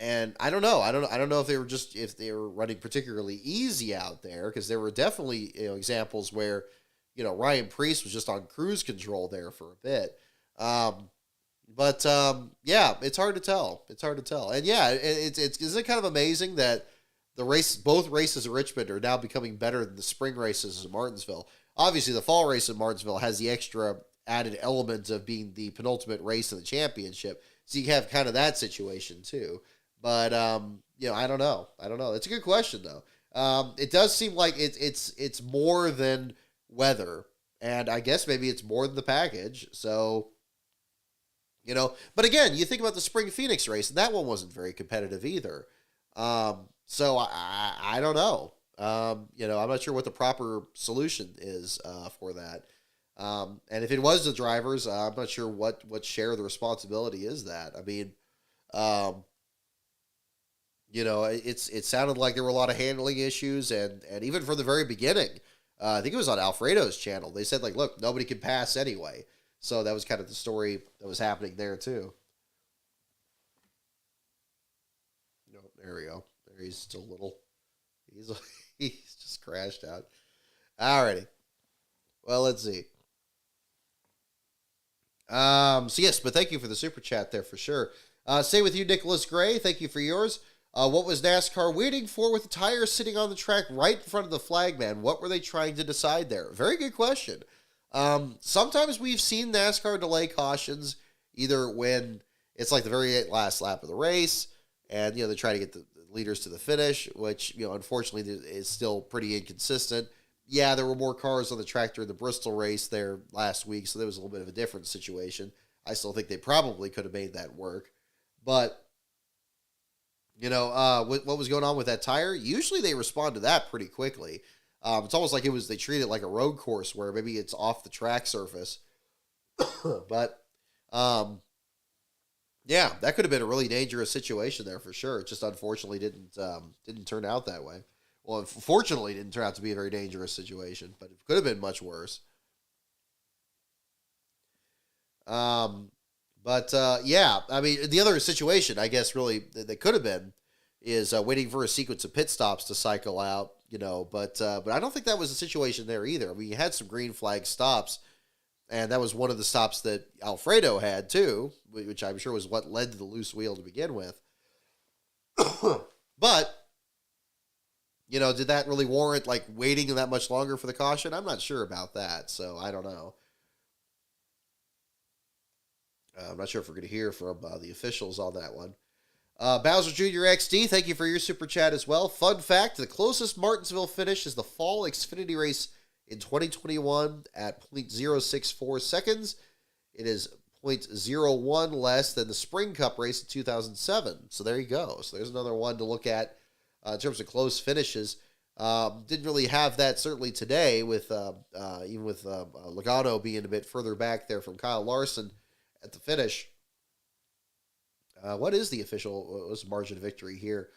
And I don't know. I don't know if they were running particularly easy out there, because there were definitely examples where Ryan Preece was just on cruise control there for a bit. Yeah, it's hard to tell. And yeah, isn't it kind of amazing that both races at Richmond are now becoming better than the spring races at Martinsville. Obviously, the fall race at Martinsville has the extra added element of being the penultimate race in the championship, so you have kind of that situation too. But I don't know. It's a good question though. It does seem like it's more than weather, and I guess maybe it's more than the package. So, but again, you think about the Spring Phoenix race, and that one wasn't very competitive either. So I don't know. I'm not sure what the proper solution is for that. And if it was the drivers, I'm not sure what share of the responsibility is that. I mean, it sounded like there were a lot of handling issues, and even from the very beginning, I think it was on Alfredo's channel, they said, like, look, nobody can pass anyway. So that was kind of the story that was happening there too. There we go. There he's still little. He's just crashed out. Alrighty. Well, let's see. So yes, but thank you for the super chat there for sure. Same with you, Nicholas Gray. Thank you for yours. What was NASCAR waiting for with the tires sitting on the track right in front of the flag man? What were they trying to decide there? Very good question. Sometimes we've seen NASCAR delay cautions either when it's like the very last lap of the race, and they try to get the leaders to the finish, which unfortunately is still pretty inconsistent. Yeah, there were more cars on the track during the Bristol race there last week, so there was a little bit of a different situation. I still think they probably could have made that work. But, what was going on with that tire? Usually they respond to that pretty quickly. It's almost like they treat it like a road course where maybe it's off the track surface. But, yeah, that could have been a really dangerous situation there for sure. It just unfortunately didn't turn out that way. Well, fortunately, it didn't turn out to be a very dangerous situation, but it could have been much worse. Yeah, I mean, the other situation, I guess, really, that could have been is waiting for a sequence of pit stops to cycle out, but I don't think that was the situation there either. I mean, you had some green flag stops, And that was one of the stops that Alfredo had too, which I'm sure was what led to the loose wheel to begin with. But, did that really warrant like waiting that much longer for the caution? I'm not sure about that, so I don't know. I'm not sure if we're going to hear from the officials on that one. Bowser Jr. XD, thank you for your super chat as well. Fun fact, the closest Martinsville finish is the fall Xfinity race in 2021 at 0.064 seconds. It is 0.01 less than the Spring Cup race in 2007. So there you go. So there's another one to look at in terms of close finishes. Didn't really have that certainly today with even with Logano being a bit further back there from Kyle Larson at the finish. What is the official margin of victory here?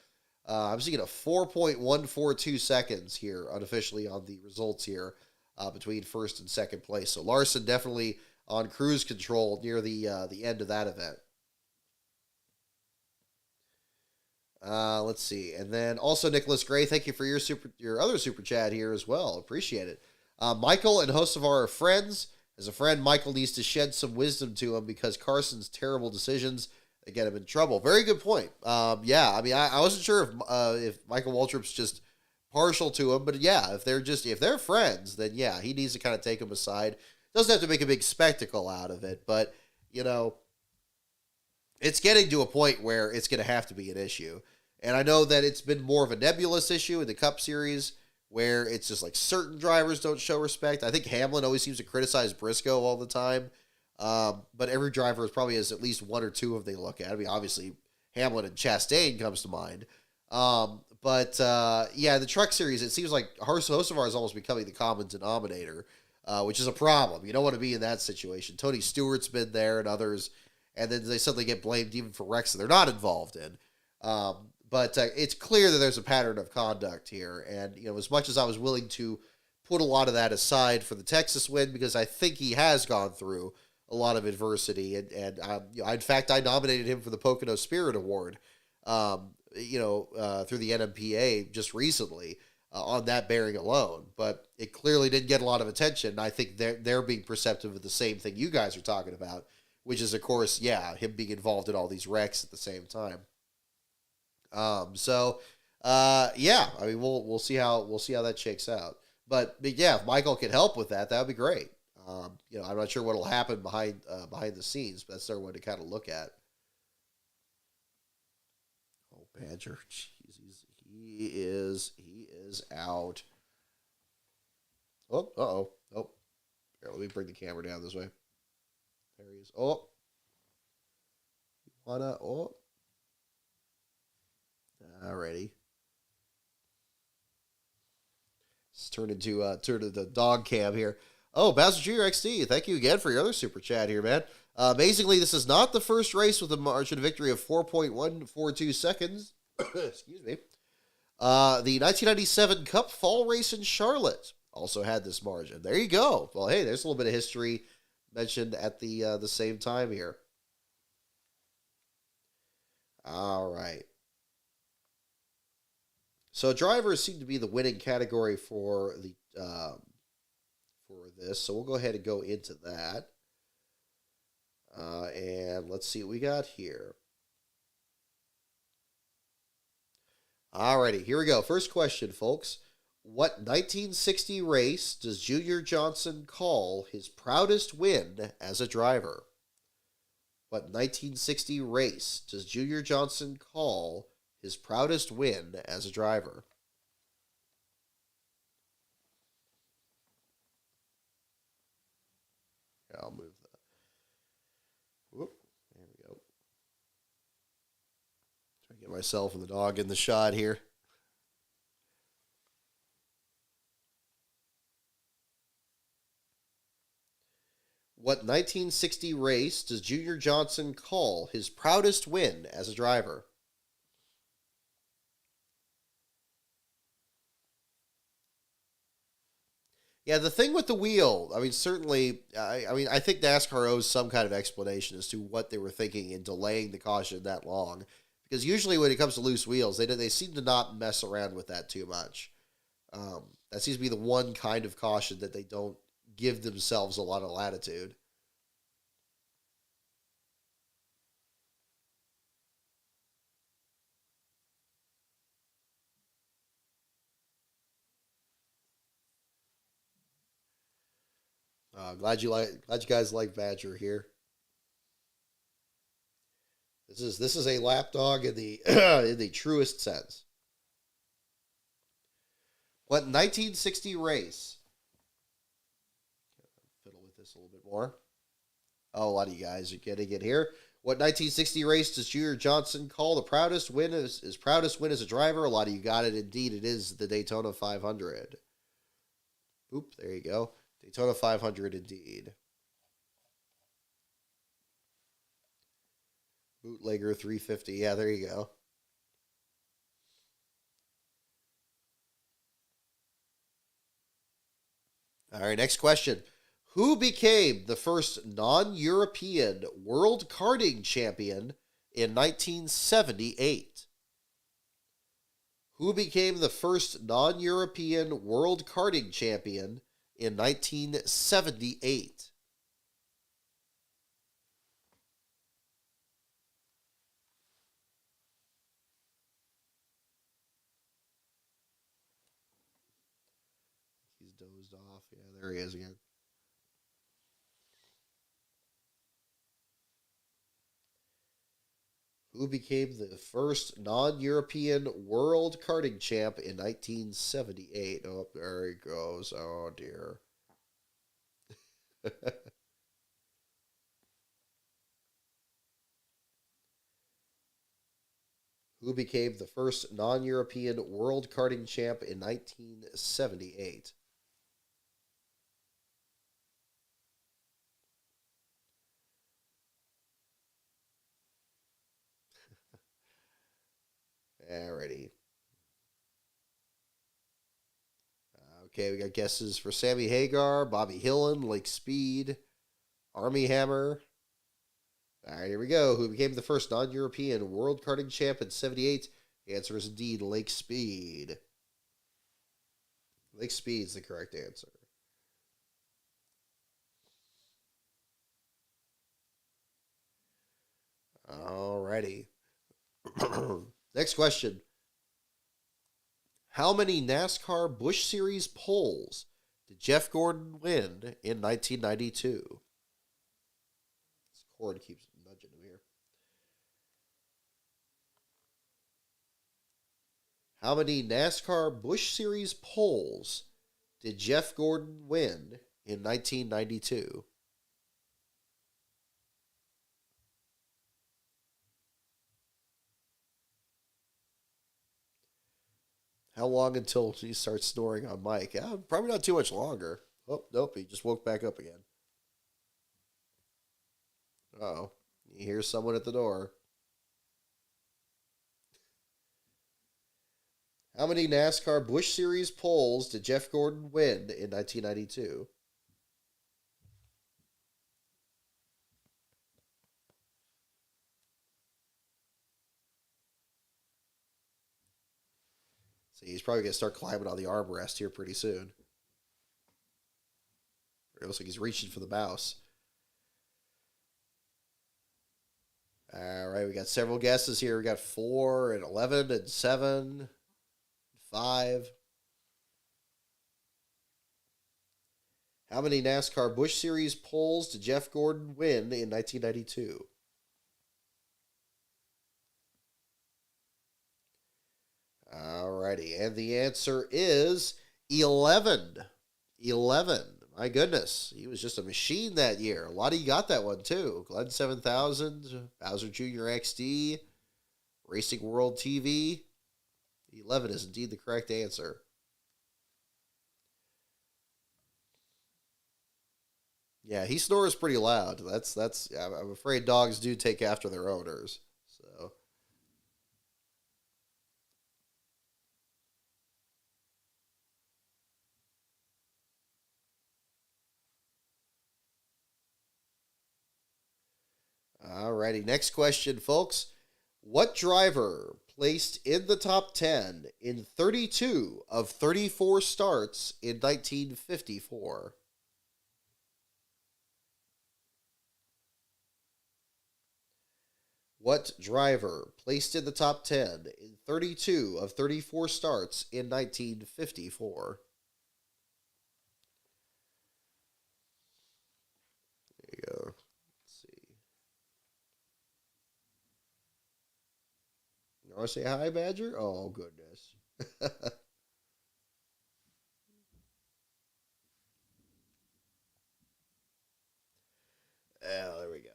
I'm seeing a 4.142 seconds here unofficially on the results here between first and second place. So Larson definitely on cruise control near the end of that event. Let's see. And then also Nicholas Gray, thank you for your other super chat here as well. Appreciate it. Michael and Hocevar are friends. As a friend, Michael needs to shed some wisdom to him because Carson's terrible decisions get him in trouble. Very good point. Yeah, I mean, I wasn't sure if Michael Waltrip's just partial to him, but yeah, if they're friends, then yeah, he needs to kind of take him aside. Doesn't have to make a big spectacle out of it, but it's getting to a point where it's going to have to be an issue. And I know that it's been more of a nebulous issue in the Cup Series where it's just like certain drivers don't show respect. I think Hamlin always seems to criticize Briscoe all the time. But every driver probably has at least one or two of they look at. I mean, obviously, Hamlin and Chastain comes to mind. But the Truck Series, it seems like Hocevar is almost becoming the common denominator, which is a problem. You don't want to be in that situation. Tony Stewart's been there and others, and then they suddenly get blamed even for wrecks that they're not involved in. But it's clear that there's a pattern of conduct here. And, as much as I was willing to put a lot of that aside for the Texas win, because I think he has gone through a lot of adversity. And in fact, I nominated him for the Pocono Spirit Award, through the NMPA just recently on that bearing alone. But it clearly didn't get a lot of attention. I think they're being perceptive of the same thing you guys are talking about, which is, of course, him being involved in all these wrecks at the same time. I mean, we'll see how that shakes out. But yeah, if Michael can help with that, would be great. I'm not sure what'll happen behind the scenes, but that's another one to kind of look at. Oh, Badger, jeez, he is out. Oh. Here, let me bring the camera down this way. There he is. Alrighty. Let's turn into the dog cam here. Oh, Bowser Jr. XD, thank you again for your other super chat here, man. Amazingly, this is not the first race with a margin of victory of 4.142 seconds. Excuse me. The 1997 Cup Fall race in Charlotte also had this margin. There you go. Well, hey, there's a little bit of history mentioned at the same time here. All right. So drivers seem to be the winning category for the for this. So we'll go ahead and go into that. And let's see what we got here. Alrighty, here we go. First question, folks. What 1960 race does Junior Johnson call his proudest win as a driver? What 1960 race does Junior Johnson call his proudest win as a driver? Here, I'll move that. Whoop, there we go. Try to get myself and the dog in the shot here. What 1960 race does Junior Johnson call his proudest win as a driver? Yeah, the thing with the wheel, I mean, certainly, I think NASCAR owes some kind of explanation as to what they were thinking in delaying the caution that long. Because usually when it comes to loose wheels, they seem to not mess around with that too much. That seems to be the one kind of caution that they don't give themselves a lot of latitude. Glad you guys like Badger here. This is a lapdog in the in the truest sense. What 1960 race? Fiddle with this a little bit more. Oh, a lot of you guys are getting it here. What 1960 race does Junior Johnson call the proudest win his proudest win as a driver? A lot of you got it. Indeed, it is the Daytona 500. Oop, there you go. Daytona 500 indeed. Bootlegger 350. Yeah, there you go. All right, next question. Who became the first non-European world karting champion in 1978? Who became the first non-European world karting champion in 1978? He's dozed off. Yeah, there he is again. Who became the first non-European world karting champ in 1978? Oh, there he goes. Oh, dear. Who became the first non-European world karting champ in 1978? Alrighty. Okay, we got guesses for Sammy Hagar, Bobby Hillin, Lake Speed, Army Hammer. All right, here we go. Who became the first non-European world karting champ in 78? The answer is indeed Lake Speed. Lake Speed is the correct answer. Alrighty. Next question. How many NASCAR Busch Series poles did Jeff Gordon win in 1992? This cord keeps nudging him here. How many NASCAR Busch Series poles did Jeff Gordon win in 1992? How long until he starts snoring on Mike? Probably not too much longer. Oh, nope, he just woke back up again. Oh, he hears someone at the door. How many NASCAR Busch Series poles did Jeff Gordon win in 1992? See, he's probably going to start climbing on the armrest here pretty soon. It looks like he's reaching for the mouse. All right, we got several guesses here. We got 4 and 11 and 7, 5. How many NASCAR Busch Series poles did Jeff Gordon win in 1992? Alrighty, and the answer is 11. 11. My goodness, he was just a machine that year. A lot of you got that one too. Glenn 7000, Bowser Jr. XD, Racing World TV. 11 is indeed the correct answer. Yeah, he snores pretty loud. I'm afraid dogs do take after their owners. So alrighty, next question, folks. What driver placed in the top 10 in 32 of 34 starts in 1954? What driver placed in the top 10 in 32 of 34 starts in 1954? There you go. Let's see. You want to say hi, Badger? Oh, goodness. Oh, there we go.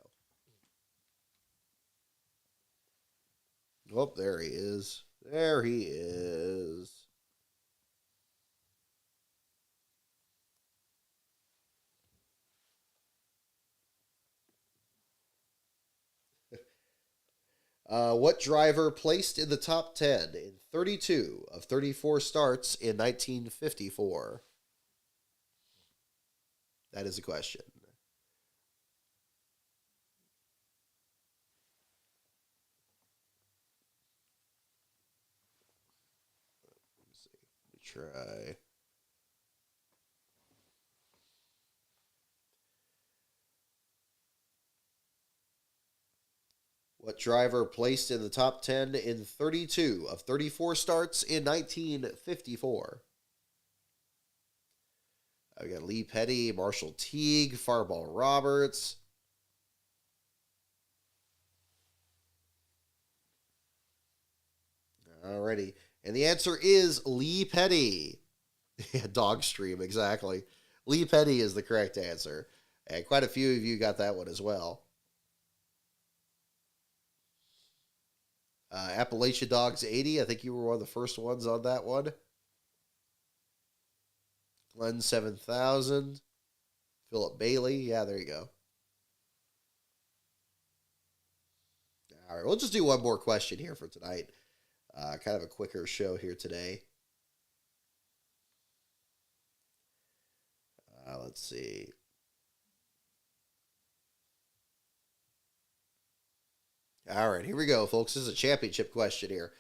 Oh, there he is. There he is. What driver placed in the top 10 in 32 of 34 starts in 1954? That is a question. Let's see. Let me try. What driver placed in the top 10 in 32 of 34 starts in 1954? We got Lee Petty, Marshall Teague, Farball Roberts. Alrighty. And the answer is Lee Petty. Yeah, Dog Stream, exactly. Lee Petty is the correct answer. And quite a few of you got that one as well. Appalachian Dogs 80, I think you were one of the first ones on that one. Glenn 7000. Philip Bailey. Yeah, there you go. All right, we'll just do one more question here for tonight. Kind of a quicker show here today. Let's see. All right, here we go, folks. This is a championship question here.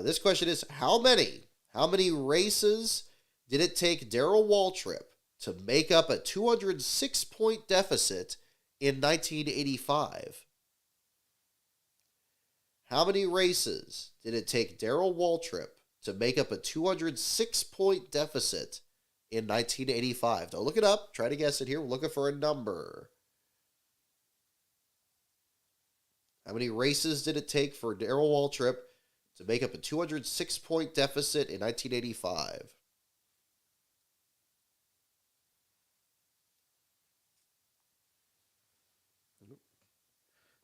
This question is how many races did it take Darrell Waltrip to make up a 206-point deficit in 1985? How many races did it take Darrell Waltrip to make up a 206-point deficit in 1985? Don't look it up. Try to guess it here. We're looking for a number. How many races did it take for Darrell Waltrip to make up a 206-point deficit in 1985?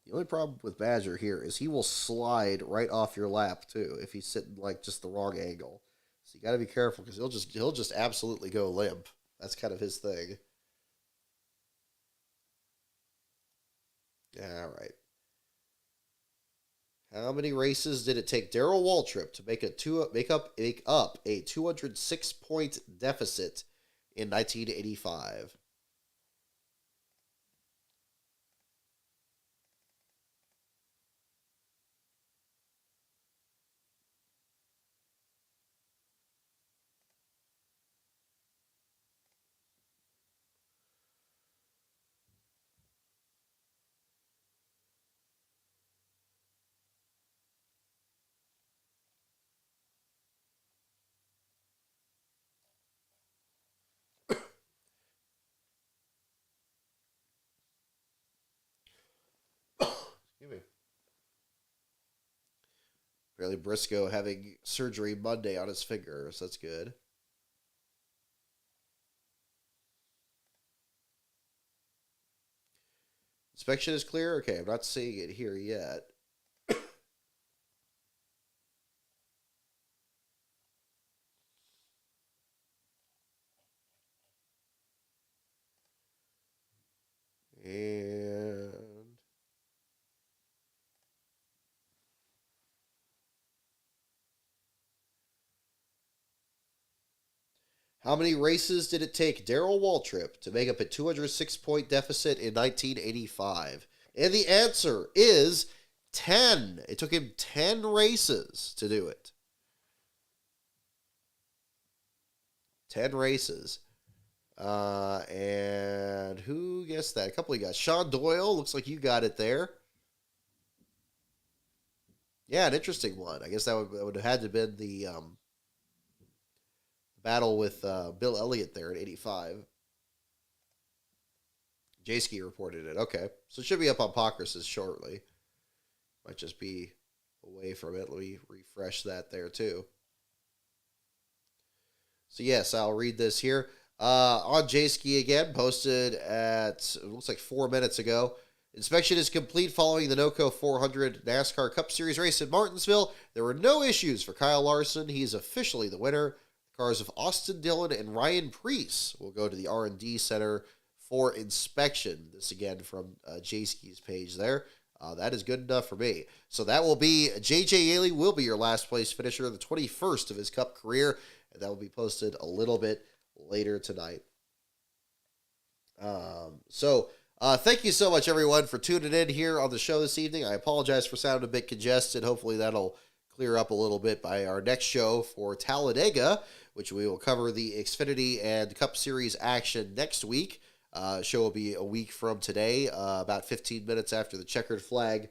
The only problem with Badger here is he will slide right off your lap too if he's sitting like just the wrong angle. So you got to be careful because he'll just absolutely go limp. That's kind of his thing. All right. How many races did it take Darrell Waltrip to make up a 206-point deficit in 1985? Excuse me. Apparently Briscoe having surgery Monday on his fingers. That's good. Inspection is clear? Okay, I'm not seeing it here yet. And how many races did it take Darrell Waltrip to make up a 206-point deficit in 1985? And the answer is 10. It took him 10 races to do it. 10 races. And who guessed that? A couple of you guys. Sean Doyle, looks like you got it there. Yeah, an interesting one. I guess that would have had to have been the battle with Bill Elliott there in '85. J-Ski reported it. Okay, so it should be up on Pockra's shortly. Might just be away from it. Let me refresh that there too. So yes, I'll read this here. On J-Ski again, posted at, it looks like 4 minutes ago. Inspection is complete following the NOCO 400 NASCAR Cup Series race in Martinsville. There were no issues for Kyle Larson. He's officially the winner. The cars of Austin Dillon and Ryan Preece will go to the R&D Center for inspection. This again from J-Ski's page there. That is good enough for me. So that will be, J.J. Yaley will be your last place finisher, the 21st of his Cup career. And that will be posted a little bit later tonight. Thank you so much, everyone, for tuning in here on the show this evening. I apologize for sounding a bit congested. Hopefully that'll clear up a little bit by our next show for Talladega, which we will cover the Xfinity and Cup Series action next week. Show will be a week from today, about 15 minutes after the checkered flag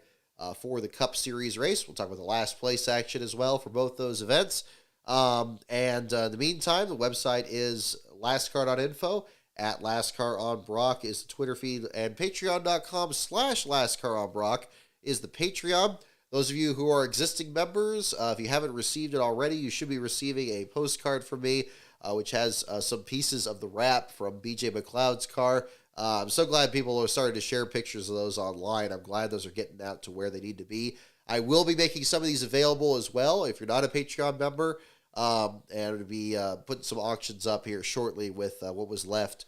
for the Cup Series race. We'll talk about the last place action as well for both those events. In the meantime, the website is lastcar.info. At LastCarOnBrock is the Twitter feed, and patreon.com/LastCarOnBrock is the Patreon. Those of you who are existing members, if you haven't received it already, you should be receiving a postcard from me, which has some pieces of the wrap from BJ McLeod's car. I'm so glad people are starting to share pictures of those online. I'm glad those are getting out to where they need to be. I will be making some of these available as well if you're not a Patreon member, and it'll be putting some auctions up here shortly with what was left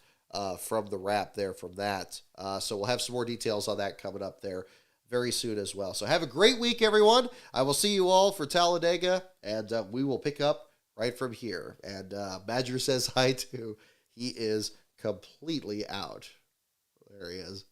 from the wrap there from that. So we'll have some more details on that coming up there very soon as well. So have a great week, everyone. I will see you all for Talladega, and we will pick up right from here. And Badger says hi too. He is completely out. There he is.